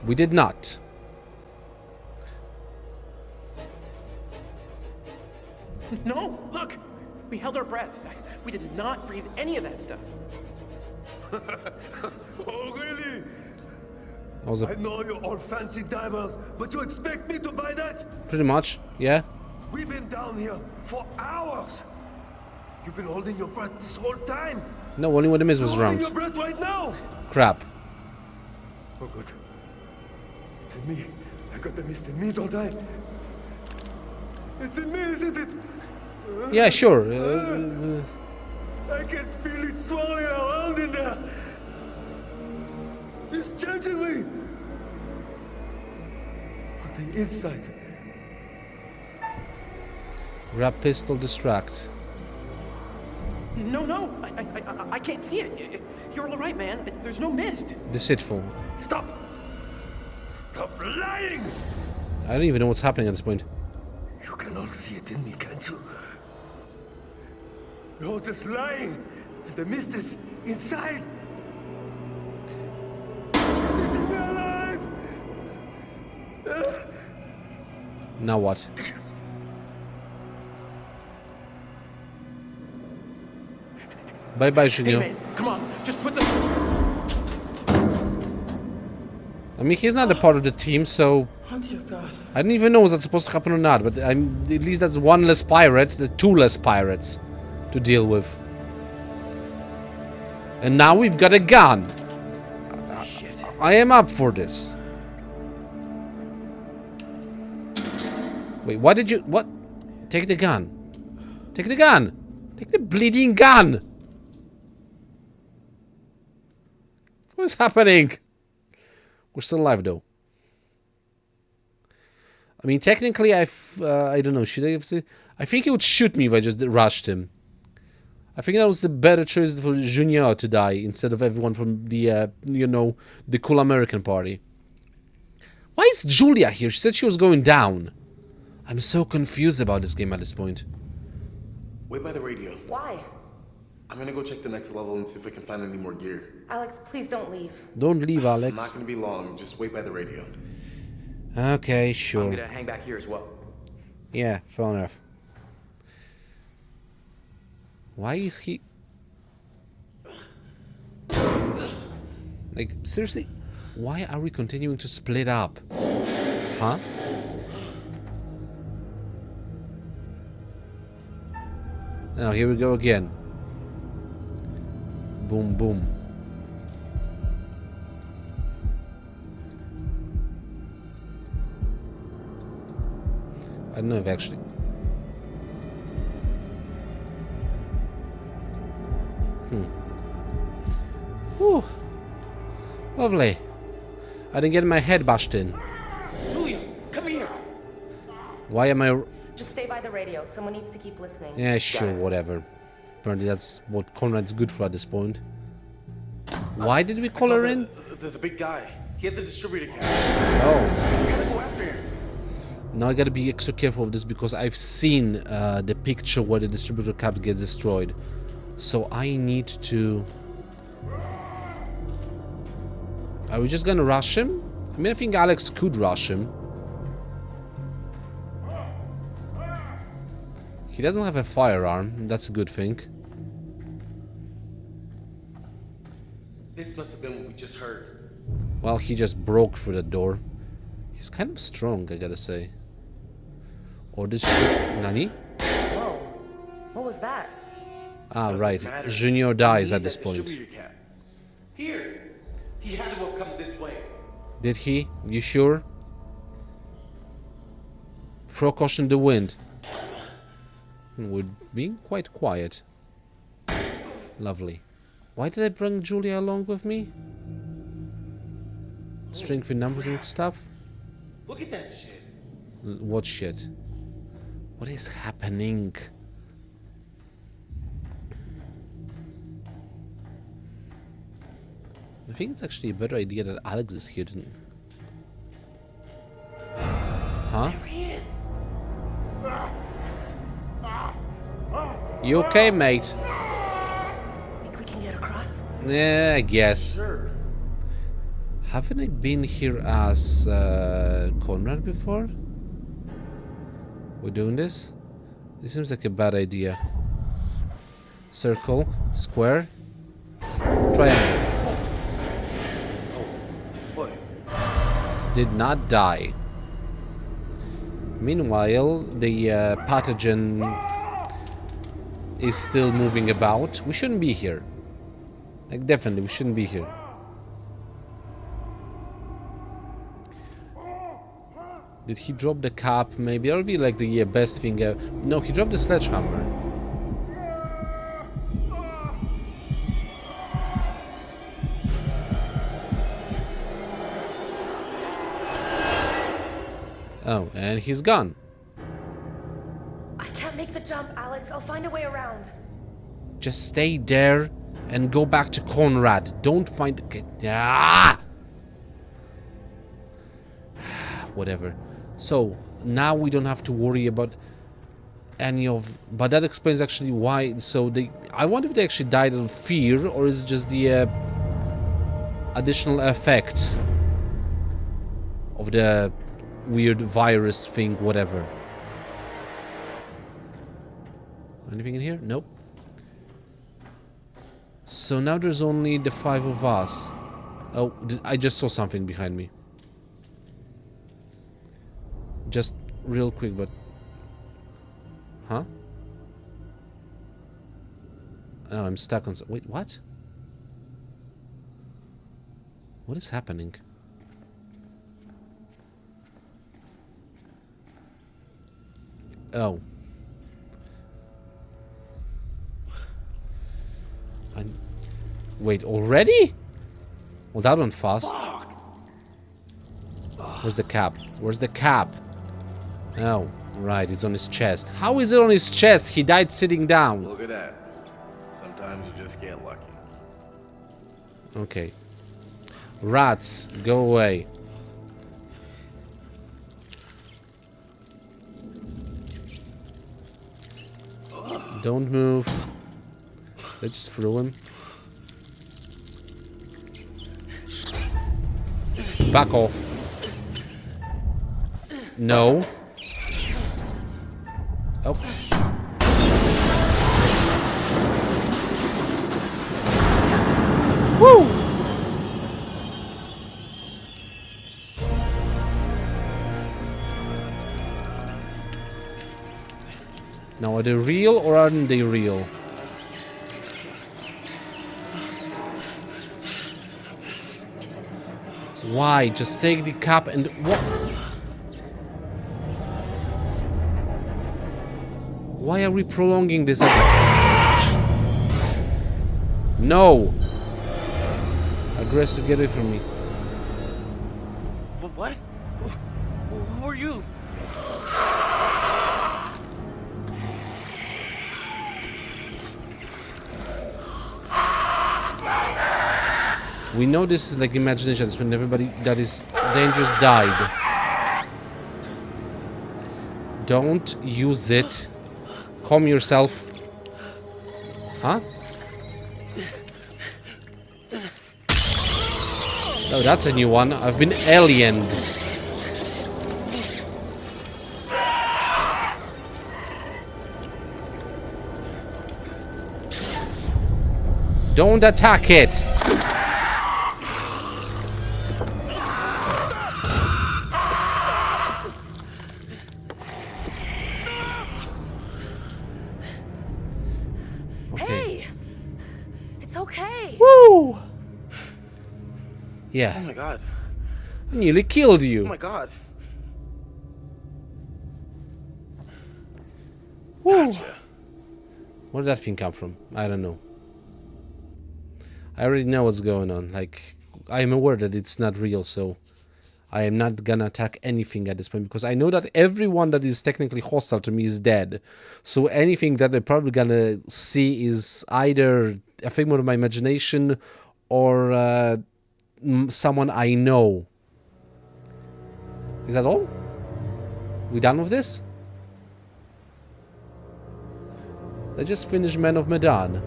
We did not. No, look, we held our breath. We did not breathe any of that stuff. Oh, really? That was I know you're all fancy divers, but you expect me to buy that? pretty much, yeah. We've been down here for hours. You've been holding your breath this whole time. No, only when the mist was You're holding around. your breath right now. Crap. Oh, good. It's in me. I got the mist in me, don't I? It's in me, isn't it? Yeah, sure. I can feel it swirling around in there. It's changing me. On the inside. Grab pistol, distract. No, I can't see it. You're all right, man. There's no mist. Deceitful. Stop! Stop lying! I don't even know what's happening at this point. You can all see it in me, can't you? You're just lying, and the mist is inside. Keep me alive! Now what? Bye bye, Hey, Junior. man, come on, just put the. I mean, he's not a part of the team, so Oh dear God. I don't even know was that supposed to happen or not. But at least that's one less pirate, the two less pirates to deal with. And now we've got a gun. Shit. I am up for this. Wait, why did you... What? Take the gun. Take the gun. Take the bleeding gun. What's happening? We're still alive, though. I mean, technically, I don't know. Should I have said... I think he would shoot me if I just rushed him. I think that was the better choice for Junior to die instead of everyone from the, you know, the cool American party. Why is Julia here? She said she was going down. I'm so confused about this game at this point. Wait by the radio. Why? I'm gonna go check the next level and see if I can find any more gear. Alex, please don't leave. Don't leave, I'm not Alex. gonna be long. Just wait by the radio. Okay, I'm sure. gonna hang back here as well. Yeah, fair enough. Why is he... Like, seriously? Why are we continuing to split up? Huh? Now, here we go again. Boom, boom. I don't know if actually... Whew. Lovely. I didn't get my head bashed in. Julia, come here. Why am I... Just stay by the radio. Someone needs to keep listening. Yeah, sure, whatever. Apparently that's what Conrad's good for at this point. Why did we call her in? The big guy. He had the distributor cap. Oh. We gotta go after him. Now I gotta be extra careful of this because I've seen the picture where the distributor cap gets destroyed. So I need to... Are we just gonna rush him? I mean, I think Alex could rush him. He doesn't have a firearm, that's a good thing. This must have been what we just heard. Well, he just broke through the door. He's kind of strong, I gotta say. Or this shit... Nani? Whoa. What was that? Ah, Doesn't right. matter. Junior We dies need at this that point. distributor cap. Here. He had to have come this way. Did he? You sure? Throw caution to the wind. We're being quite quiet. Lovely. Why did I bring Julia along with me? Strength in numbers and stuff? Look at that shit. What shit? What is happening? I think it's actually a better idea that Alex is here than... Huh? There he is. You okay, mate? Think we can get across? Yeah, I guess. Sure. Haven't I been here as Conrad before? We're doing this? This seems like a bad idea. Circle, square, triangle. Boy. Did not die. Meanwhile, the pathogen is still moving about. We shouldn't be here. Like, definitely, we shouldn't be here. Did he drop the cap? Maybe that would be like the best thing. No, he dropped the sledgehammer. Oh, and he's gone. I can't make the jump, Alex. I'll find a way around. Just stay there and go back to Conrad. Don't find... Ah! Whatever. So, now we don't have to worry about any of... But that explains actually why... So, they... I wonder if they actually died of fear, or is it just the additional effect of the weird virus thing, whatever. Anything in here? Nope. So now there's only the 5 of us. Oh, I just saw something behind me. Just real quick, but... Huh? Oh, I'm stuck on... Wait, what? What is happening? Oh. Wait, already? Well, that went fast. Where's the cap? Where's the cap? Oh, right, it's on his chest. How is it on his chest? He died sitting down. Look at that. Sometimes you just get lucky. Okay. Rats, go away. Don't move. They just threw him. Back off. No. Oh. Woo! Now, are they real or aren't they real? Why? Just take the cap and... What? Why are we prolonging this? No! Aggressive, get away from me. What? Who are you? We know this is like imagination. It's when everybody that is dangerous died. Don't use it. Calm yourself. Huh? Oh, that's a new one. I've been aliened. Don't attack it. Hey! It's okay. Woo! Oh Yeah, my god. I nearly killed Oh you. my god. Woo. Where did that thing come from? I don't know. I already know what's going on. Like, I am aware that it's not real, so I am not gonna attack anything at this point because I know that everyone that is technically hostile to me is dead. So anything that they're probably gonna see is either a figment of my imagination or someone I know. Is that all? We done with this? I just finished Man of Medan.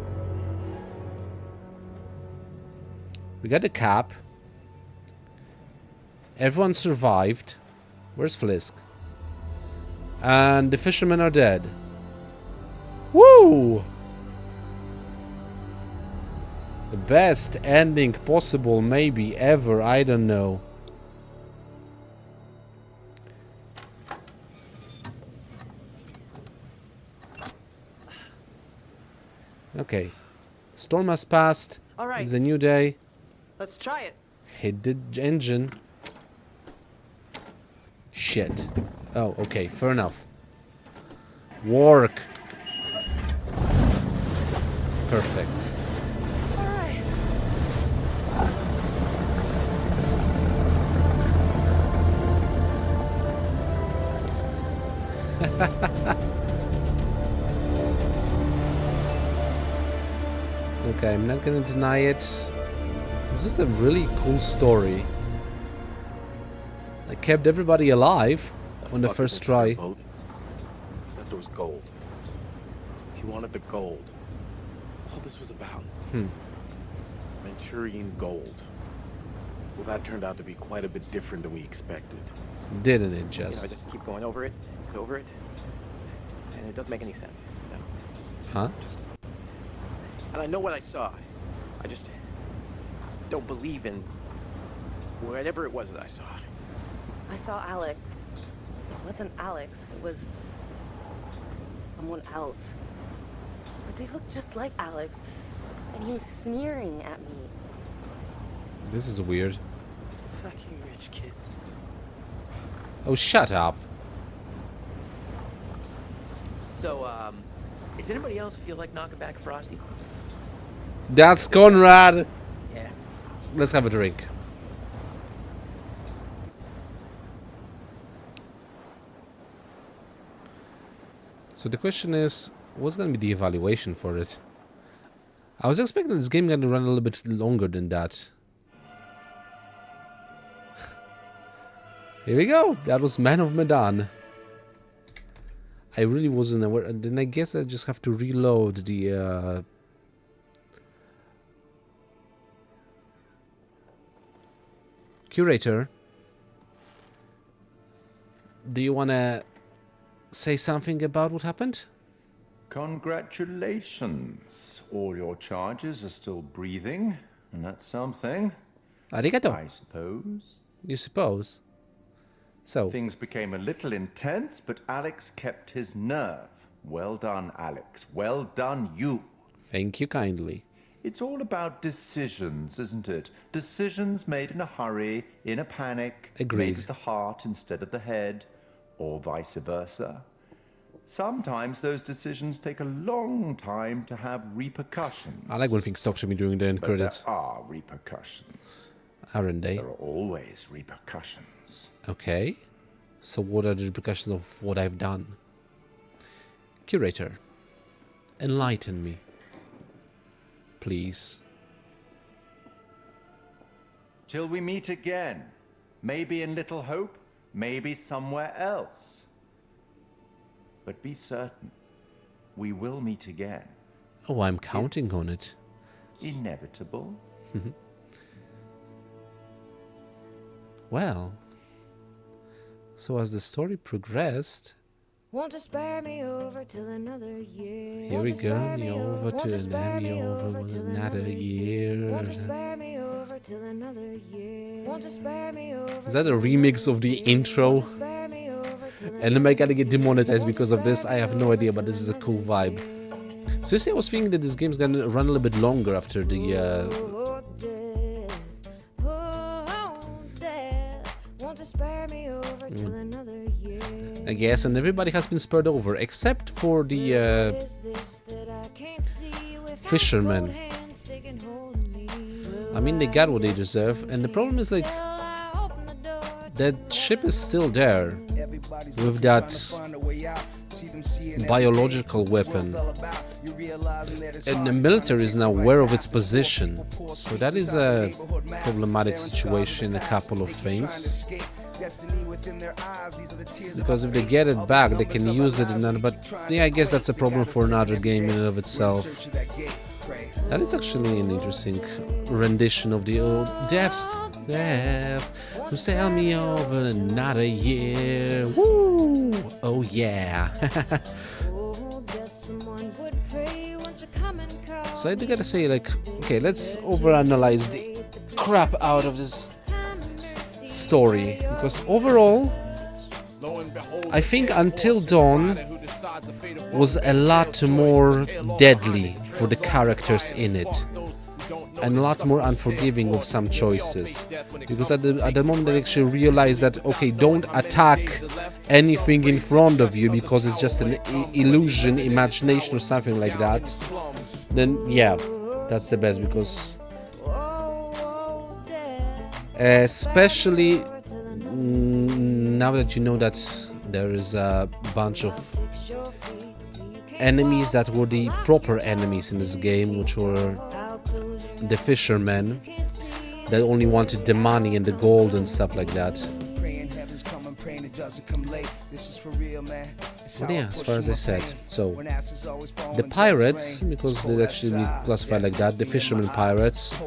We got the cap. Everyone survived. Where's Flisk? And the fishermen are dead. Woo! The best ending possible, maybe, ever. I don't know. Okay. Storm has passed. All right. It's a new day. Let's try it. Hit the engine. Shit. Oh, okay. Fair enough. Work. Perfect. All right. Okay, I'm not gonna deny it. This is a really cool story. I kept everybody alive on the first try. Boat. That there was gold. He wanted the gold. That's all this was about. Manchurian gold. Well, that turned out to be quite a bit different than we expected. Didn't it You know, I just? just keep going over it, and it doesn't make any sense. You know? Huh? And I know what I saw. I just don't believe in whatever it was that I saw. I saw Alex. It wasn't Alex. It was someone else. But they looked just like Alex. And he was sneering at me. This is weird. Fucking rich kids. Oh, shut up. So, does anybody else feel like knocking back a Frosty? That's Conrad. Yeah. Let's have a drink. So the question is, what's going to be the evaluation for it? I was expecting this game going to run a little bit longer than that. Here we go. That was Man of Medan. I really wasn't aware. And then I guess I just have to reload the... Curator. Do you want to say something about what happened? Congratulations. All your charges are still breathing, and that's something, Arigato. I suppose. You suppose. So, Things became a little intense, but Alex kept his nerve. Well done, Alex. Well done, you. thank you kindly. It's all about decisions, isn't it? Decisions made in a hurry, in a panic, Agreed. made with the heart instead of the head, or vice versa. Sometimes those decisions take a long time to have repercussions. I like when things talk to me during the end But credits. there are repercussions. Aren't they? There are always repercussions. Okay. So what are the repercussions of what I've done? Curator, enlighten me. Please. Till we meet again. Maybe in Little Hope, maybe somewhere else. But be certain, we will meet again. Oh, I'm counting on it. Inevitable. Well, so as the story progressed, Won't you spare me over till another year? here we go, me over to another year. Won't you spare me over till another year? Won't you spare me over? Is that a remix of the intro? And am I gonna get demonetized because of this? I have no idea, but this is a cool vibe. Seriously, I was thinking that this game's gonna run a little bit longer after the I guess, and everybody has been spurred over, except for the fishermen. I mean, they got what they deserve, and the problem is, like, that ship is still there, with that biological weapon, and the military is now aware of its position, so that is a problematic situation in a couple of things. Because if they get it back, they can use it in another, but yeah, I guess that's a problem for another game in and of itself. That is actually an interesting rendition of the old Death's Death to sail me over another year. Woo! Oh yeah. So I do gotta say, like, okay, let's overanalyze the crap out of this story, because overall I think Until Dawn was a lot more deadly for the characters in it, and a lot more unforgiving of some choices, because at the moment I actually realized that, okay, don't attack anything in front of you because it's just an illusion, imagination or something like that, then yeah, that's the best, because especially now that you know that there is a bunch of enemies that were the proper enemies in this game, which were the fishermen that only wanted the money and the gold and stuff like that. But yeah, as far as I said, so the pirates, because they actually classified like that, the fishermen pirates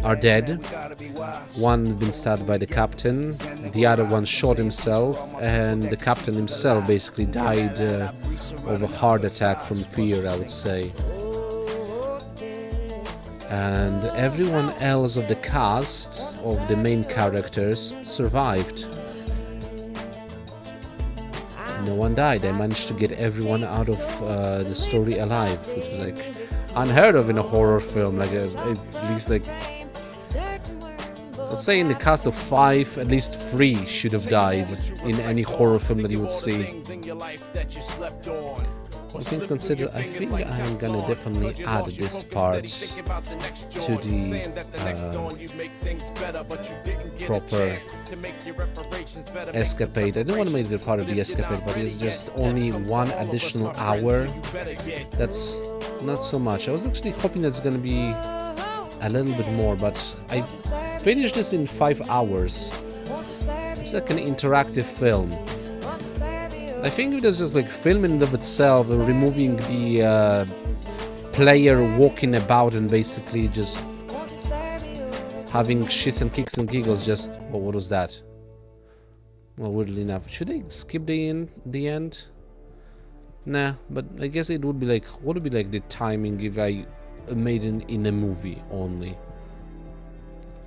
are dead. One had been stabbed by the captain, the other one shot himself, and the captain himself basically died of a heart attack from fear, I would say. And everyone else of the cast of the main characters survived. No one died. I managed to get everyone out of the story alive, which is like unheard of in a horror film. Like at least, like, let's say in the cast of 5, at least 3 should have died in any horror film that you would see. I think I am gonna definitely add this part to the proper escapade. I don't want to make it part of the escapade, but it's just only 1 additional hour. That's not so much. I was actually hoping that's gonna be a little bit more, but I finished this in 5 hours. It's like an interactive film. I think it was just like filming of itself, removing the player walking about and basically just having shits and kicks and giggles. Just, oh, what was that? Well, weirdly enough, should I skip the end? Nah, but I guess it would be like, what would be like the timing if I made it in a movie only?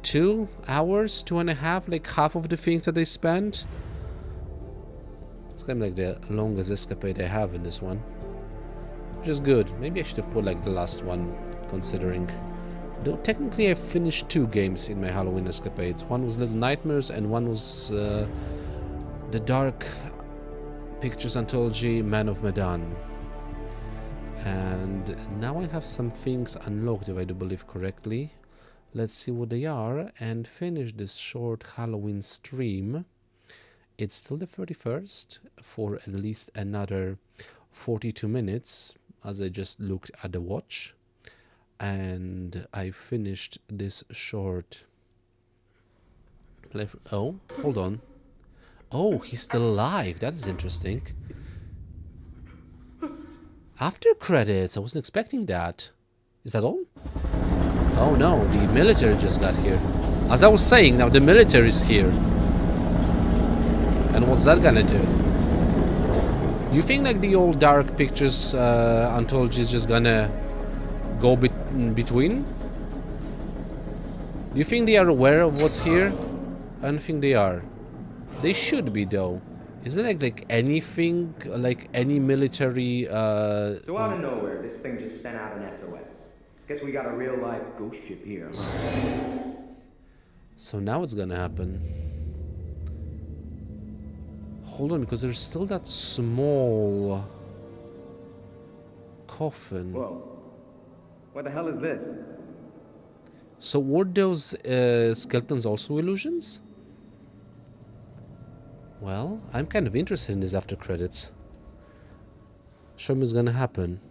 2 hours, 2.5, like half of the things that they spent. It's kind of like the longest escapade I have in this one, which is good. Maybe I should have put like the last one, considering. Though technically I finished 2 games in my Halloween escapades. One was Little Nightmares and one was the Dark Pictures Anthology Man of Medan. And now I have some things unlocked, if I do believe correctly. Let's see what they are and finish this short Halloween stream. It's still the 31st for at least another 42 minutes, as I just looked at the watch. And I finished this short Oh, hold on. Oh, he's still alive. That is interesting. After credits. I wasn't expecting that. Is that all? Oh no, the military just got here. As I was saying, now the military is here. And what's that gonna do? Do you think like the old Dark Pictures anthology is just gonna go between? Do you think they are aware of what's here? I don't think they are. They should be though. Isn't it like anything, like any military So out of nowhere, this thing just sent out an SOS. Guess we got a real live ghost ship here, huh? So now it's gonna happen. Hold on, because there's still that small coffin. Whoa. What the hell is this? So were those skeletons also illusions? Well, I'm kind of interested in this after credits. Show me what's gonna happen.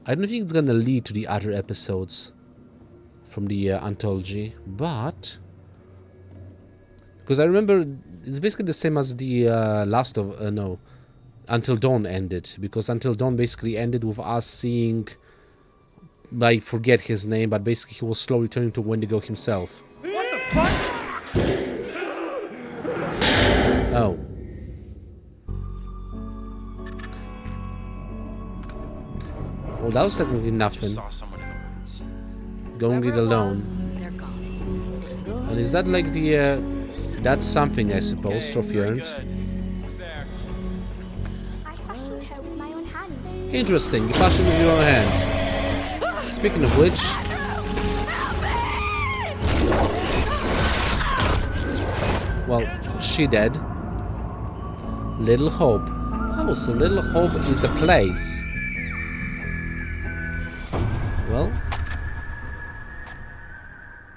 I don't think it's gonna lead to the other episodes from the anthology, but because I remember it's basically the same as the last of no, Until Dawn ended, because Until Dawn basically ended with us seeing, I forget his name, but basically he was slowly turning to Wendigo himself. What the fuck? Oh. Well, that was technically nothing. Saw someone in the woods. Going it alone. They're gone. And is that like the that's something, I suppose, trophy earned. I fashioned her with my own hand. Interesting, you fashioned with your own hand. Speaking of which, well, she dead. Little Hope. Oh, so Little Hope is a place. Well,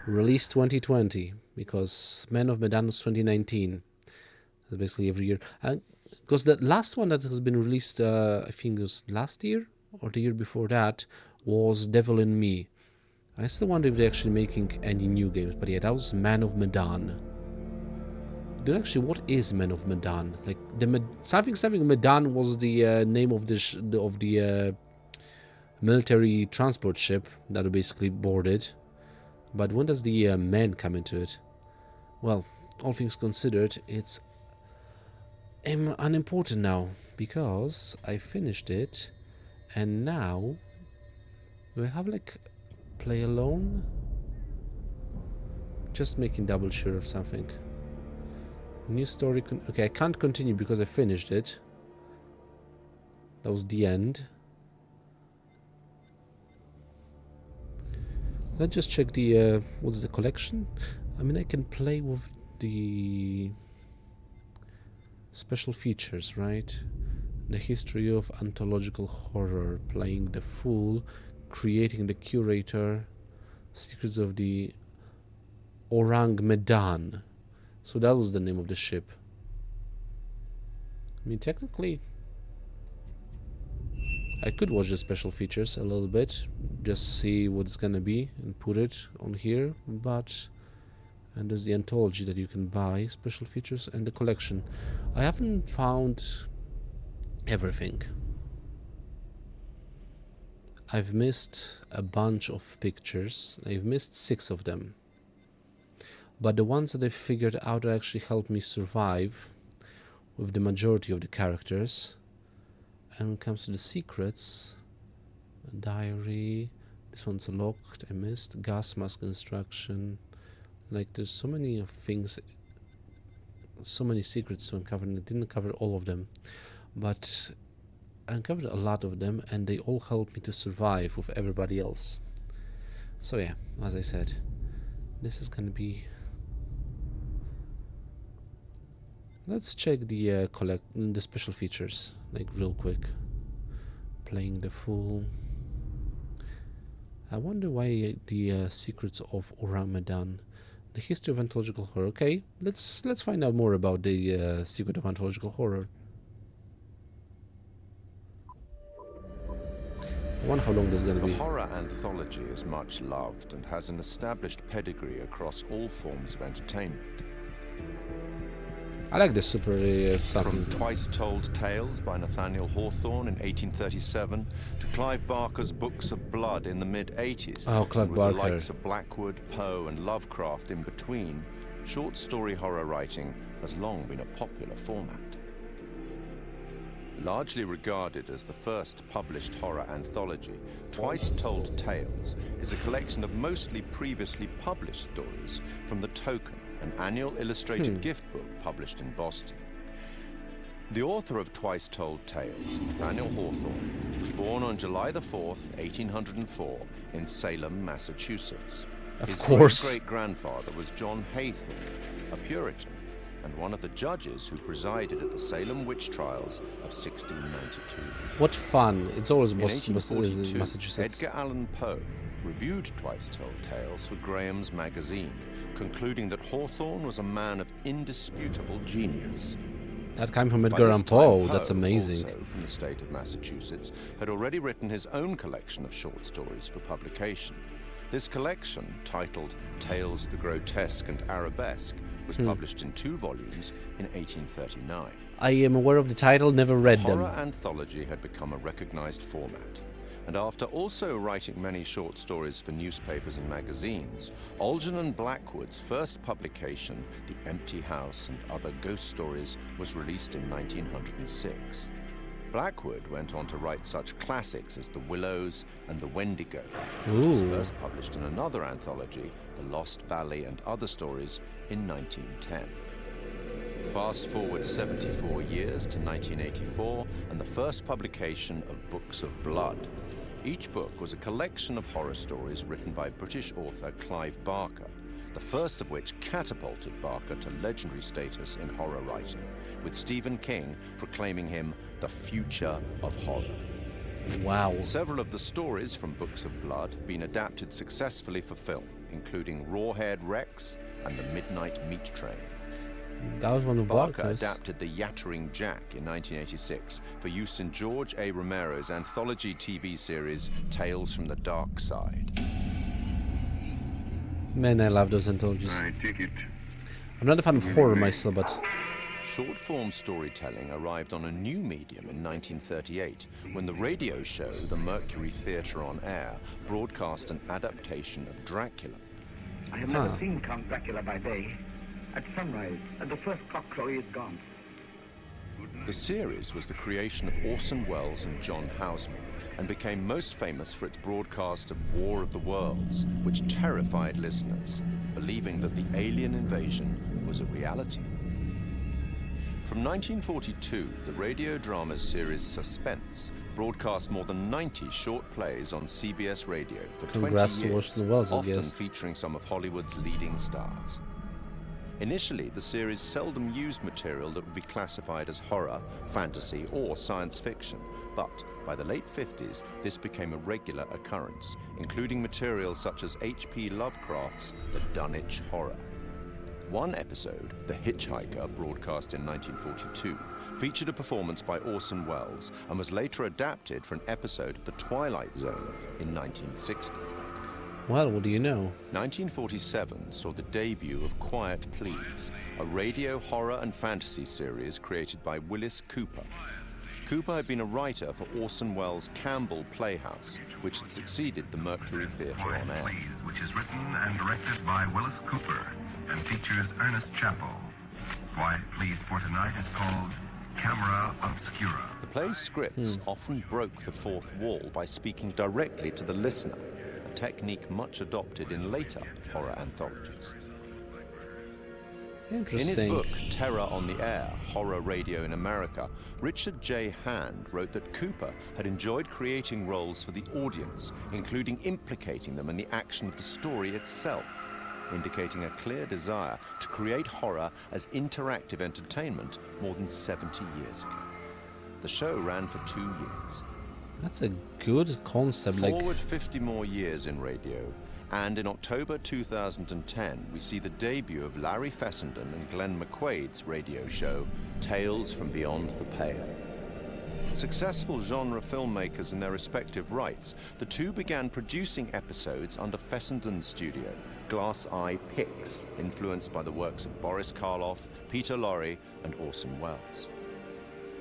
released 2020, because Man of Medan was 2019. That's basically every year. Because the last one that has been released, I think it was last year or the year before that, was Devil in Me. I still wonder if they're actually making any new games, but yeah, that was Man of Medan. Then actually, what is Man of Medan? Like the something Medan was the name of the military transport ship that we basically boarded. But when does the man come into it? Well, all things considered, it's unimportant now, because I finished it, and now do I have like play alone? Just making double sure of something. New story. Okay, I can't continue because I finished it. That was the end. Let's just check the what's the collection. I mean, I can play with the special features, right? The history of anthological horror, playing the fool, creating the curator, secrets of the Orang Medan. So that was the name of the ship. I mean, technically, I could watch the special features a little bit, just see what it's gonna be and put it on here, but and there's the anthology that you can buy, special features, and the collection. I haven't found everything. I've missed a bunch of pictures. I've missed 6 of them, but the ones that I figured out actually helped me survive with the majority of the characters. And when it comes to the secrets, diary, this one's locked, I missed, gas mask instruction, like there's so many things, so many secrets to uncover, and I didn't cover all of them, but I uncovered a lot of them, and they all helped me to survive with everybody else. So yeah, as I said, this is gonna be... Let's check the the special features, like real quick. Playing the fool. I wonder why the secrets of Orang Medan, the history of anthological horror. Okay, let's find out more about the secret of anthological horror. I wonder how long this is going to be. The horror anthology is much loved and has an established pedigree across all forms of entertainment. I like the super something. From Twice Told Tales by Nathaniel Hawthorne in 1837 to Clive Barker's Books of Blood in the mid-80s. Oh, Clive with Barker. the likes of Blackwood, Poe and Lovecraft in between, short story horror writing has long been a popular format. Largely regarded as the first published horror anthology, Twice Told Tales is a collection of mostly previously published stories from The Token, an annual illustrated gift book published in Boston. The author of Twice Told Tales, Nathaniel Hawthorne, was born on July the 4th, 1804, in Salem, Massachusetts. Of His course. great-great-grandfather was John Haythorne, a Puritan, and one of the judges who presided at the Salem witch trials of 1692. What fun. It's always In Massachusetts. 1842, Edgar Allan Poe reviewed Twice Told Tales for Graham's magazine, concluding that Hawthorne was a man of indisputable genius. That came from By Edgar this Allan time, Poe. That's amazing. also from the state of Massachusetts, had already written his own collection of short stories for publication. This collection, titled Tales of the Grotesque and Arabesque, was published in 2 volumes in 1839. I am aware of the title, never read them. Horror anthology had become a recognized format, and after also writing many short stories for newspapers and magazines, Algernon Blackwood's first publication, The Empty House and Other Ghost Stories, was released in 1906. Blackwood went on to write such classics as The Willows and The Wendigo, which was first published in another anthology, The Lost Valley and Other Stories, in 1910. Fast forward 74 years to 1984 and the first publication of Books of Blood. Each book was a collection of horror stories written by British author Clive Barker, the first of which catapulted Barker to legendary status in horror writing, with Stephen King proclaiming him the future of horror. Wow. Several of the stories from Books of Blood have been adapted successfully for film, including Rawhead Rex and The Midnight Meat Train. That was one of Barker Barker's. adapted The Yattering Jack in 1986 for use in George A. Romero's anthology TV series Tales from the Dark Side. Man, I love those anthologies. I take it. I'm not a fan of horror myself, but Short-form storytelling arrived on a new medium in 1938 when the radio show The Mercury Theatre on Air broadcast an adaptation of Dracula. I have never seen Count Dracula by day. At sunrise, at the first cockcrow, he is gone. The series was the creation of Orson Welles and John Houseman and became most famous for its broadcast of War of the Worlds, which terrified listeners, believing that the alien invasion was a reality. From 1942, the radio drama series Suspense broadcast more than 90 short plays on CBS radio for Congrats 20 to years, Orson Welles, I often guess. featuring some of Hollywood's leading stars. Initially, the series seldom used material that would be classified as horror, fantasy, or science fiction, but by the late 50s, this became a regular occurrence, including material such as H.P. Lovecraft's The Dunwich Horror. One episode, The Hitchhiker, broadcast in 1942, featured a performance by Orson Welles and was later adapted for an episode of The Twilight Zone in 1960. well, what do you know? 1947 saw the debut of Quiet Please, a radio horror and fantasy series created by Willis Cooper. Cooper had been a writer for Orson Welles' Campbell Playhouse, which had succeeded the Mercury Theatre on Air. Which is written and directed by Willis Cooper and features Ernest Chappell. Quiet Please for tonight is called Camera Obscura. The play's scripts often broke the fourth wall by speaking directly to the listener, a technique much adopted in later horror anthologies. In his Interesting. book, Terror on the Air, Horror Radio in America, Richard J. Hand wrote that Cooper had enjoyed creating roles for the audience, including implicating them in the action of the story itself, indicating a clear desire to create horror as interactive entertainment more than 70 years ago. The show ran for 2 years. That's a good concept. Forward 50 more years in radio, and in October 2010, we see the debut of Larry Fessenden and Glenn McQuaid's radio show, Tales from Beyond the Pale. Successful genre filmmakers in their respective rights, the two began producing episodes under Fessenden Studio, Glass Eye Pix, influenced by the works of Boris Karloff, Peter Lorre, and Orson Welles.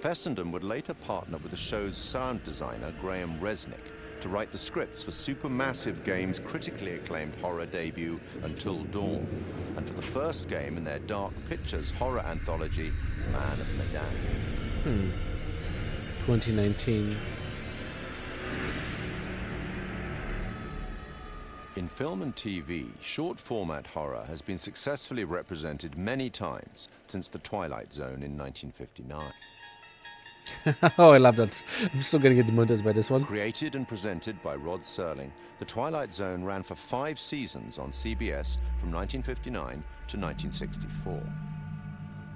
Fessenden would later partner with the show's sound designer, Graham Resnick, to write the scripts for Supermassive Games' critically acclaimed horror debut, Until Dawn, and for the first game in their Dark Pictures horror anthology, Man of Medan. 2019. In film and TV, short-format horror has been successfully represented many times since The Twilight Zone in 1959. Oh, I love that. I'm still getting demonetized by this one. Created and presented by Rod Serling, The Twilight Zone ran for 5 seasons on CBS from 1959 to 1964.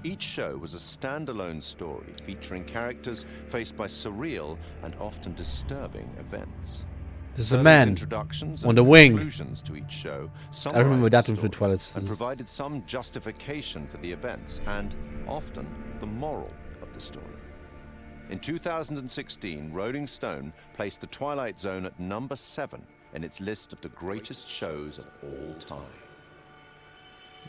Each show was a standalone story featuring characters faced by surreal and often disturbing events. There's a man introductions on and the wing. conclusions to each show I remember summarized that the one from story Twilight. and provided some justification for the events and often the moral of the story. In 2016, Rolling Stone placed The Twilight Zone at number 7 in its list of the greatest shows of all time.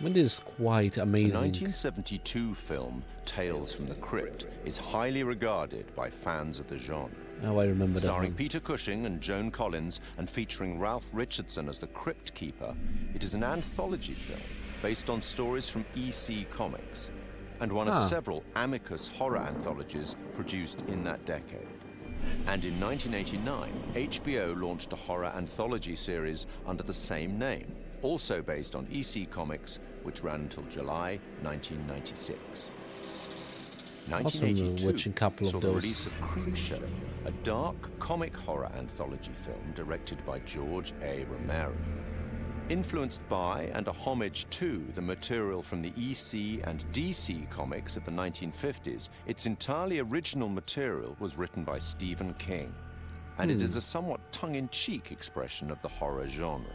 It is quite The amazing. 1972 film Tales from the Crypt is highly regarded by fans of the genre. Oh, I remember that Starring one. Peter Cushing and Joan Collins and featuring Ralph Richardson as the Crypt Keeper, it is an anthology film based on stories from EC Comics and one of several Amicus horror anthologies produced in that decade. And in 1989, HBO launched a horror anthology series under the same name, also based on EC Comics, which ran until July 1996. Also watching a couple saw of the those. release of Creepshow, a dark comic horror anthology film directed by George A. Romero. Influenced by and a homage to the material from the EC and DC comics of the 1950s, its entirely original material was written by Stephen King, and it is a somewhat tongue-in-cheek expression of the horror genre.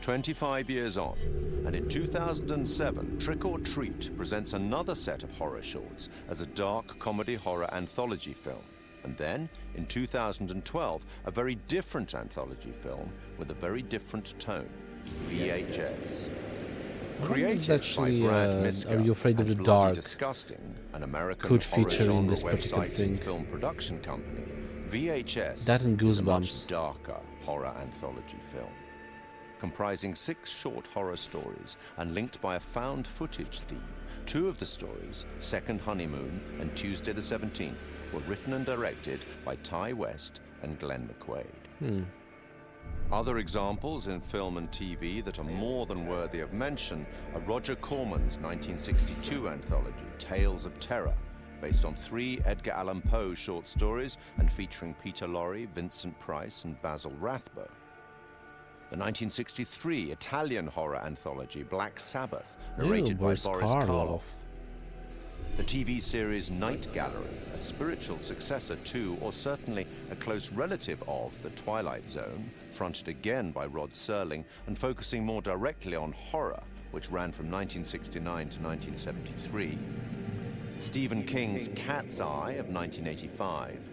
25 years on, and in 2007, Trick or Treat presents another set of horror shorts as a dark comedy horror anthology film. And then, in 2012, a very different anthology film with a very different tone, VHS. Created actually, by Brad Are Miska You Afraid of and the Bloody Dark? Disgusting, an American Could horror feature in genre this particular website thing. and film production company, VHS That and is a much Goosebumps. darker horror anthology film. Comprising 6 short horror stories and linked by a found footage theme, 2 of the stories, Second Honeymoon and Tuesday the 17th, were written and directed by Ty West and Glenn McQuaid. Other examples in film and TV that are more than worthy of mention are Roger Corman's 1962 anthology, Tales of Terror, based on 3 Edgar Allan Poe short stories and featuring Peter Lorre, Vincent Price, and Basil Rathbone. The 1963 Italian horror anthology, Black Sabbath, narrated by Boris Boris Karloff. Karloff. The TV series Night Gallery, a spiritual successor to, or certainly a close relative of, The Twilight Zone, fronted again by Rod Serling and focusing more directly on horror, which ran from 1969 to 1973. Stephen King's Cat's Eye of 1985.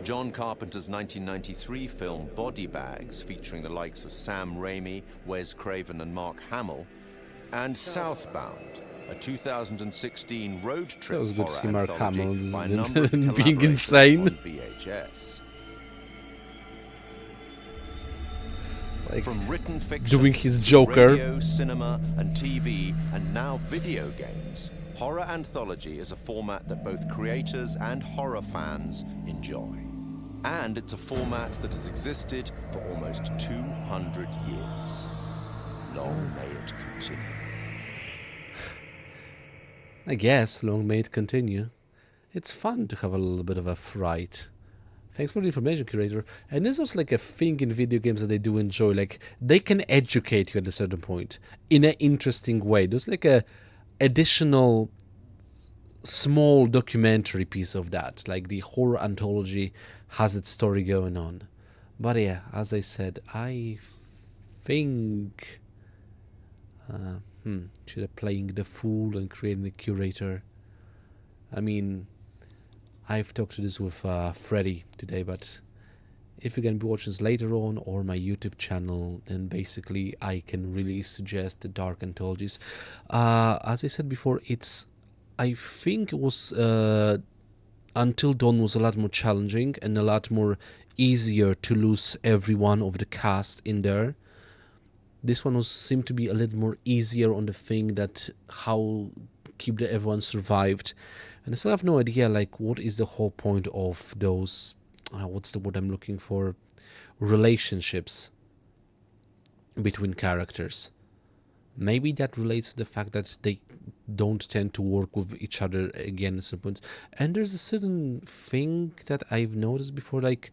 John Carpenter's 1993 film Body Bags, featuring the likes of Sam Raimi, Wes Craven, and Mark Hamill, and Southbound, a 2016 road trip That was good to horror see Mark anthology Hamill by a number of being collaborations insane. on VHS. Like, From written fiction, doing his to Joker. radio, cinema, and TV, and now video games, horror anthology is a format that both creators and horror fans enjoy. And it's a format that has existed for almost 200 years. Long may it continue. I guess, long may it continue. It's fun to have a little bit of a fright. Thanks for the information, curator. And this is like a thing in video games that I do enjoy. Like, they can educate you at a certain point in an interesting way. There's like a additional small documentary piece of that. Like the horror anthology has its story going on. But yeah, as I said, I think should I playing the fool and creating a curator? I mean, I've talked to this with Freddy today, but if you're going to be watching this later on or my YouTube channel, then basically I can really suggest the Dark Anthologies. As I said before, I think it was Until Dawn was a lot more challenging and a lot more easier to lose everyone of the cast in there. This one seemed to be a little more easier on the thing that how keep the everyone survived, and I still have no idea like what is the whole point of those what's the word I'm looking for, relationships between characters. Maybe that relates to the fact that they don't tend to work with each other again at some points. And there's a certain thing that I've noticed before, like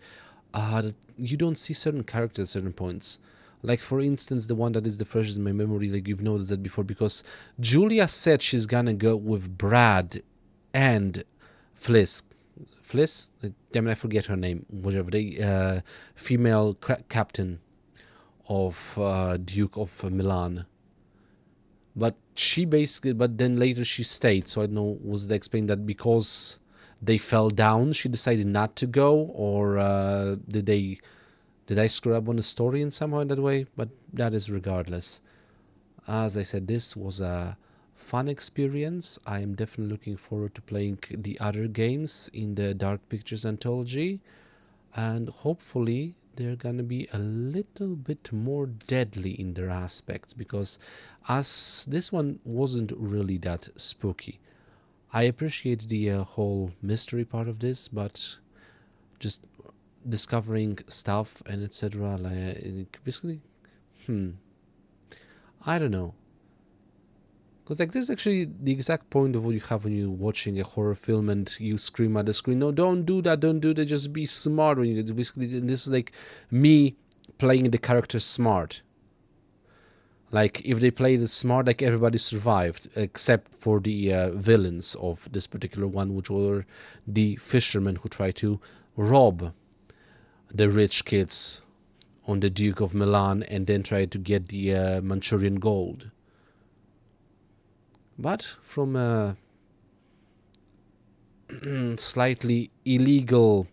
that you don't see certain characters at certain points. Like for instance, the one that is the freshest in my memory, like you've noticed that before, because Julia said she's gonna go with Brad and Fliss. Fliss? Damn it, I forget her name. Whatever, the female captain of Duke of Milan. But then later she stayed, so I don't know, was it explained that because they fell down, she decided not to go, or did I screw up on the story in somehow in that way? But that is regardless. As I said, this was a fun experience. I am definitely looking forward to playing the other games in the Dark Pictures anthology, and hopefully they're gonna be a little bit more deadly in their aspects, because as this one wasn't really that spooky. I appreciate the whole mystery part of this, but just discovering stuff and etc. Like basically, I don't know. Because like this is actually the exact point of what you have when you're watching a horror film and you scream at the screen, no, don't do that, just be smart. When you basically, this is like me playing the character smart. Like if they played it smart, like everybody survived except for the villains of this particular one, which were the fishermen who tried to rob the rich kids on the Duke of Milan and then tried to get the Manchurian gold. But from a slightly illegal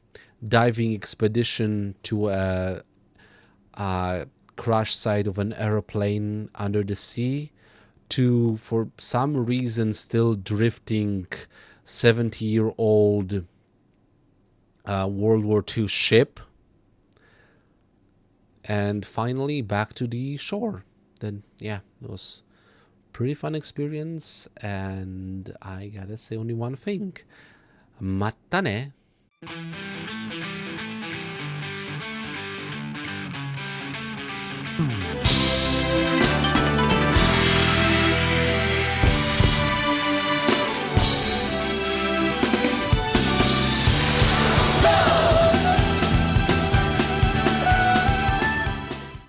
diving expedition to a crash site of an aeroplane under the sea to, for some reason, still drifting 70-year-old World War II ship, and finally back to the shore. Then yeah, it was pretty fun experience, and I gotta say only one thing. Matta ne.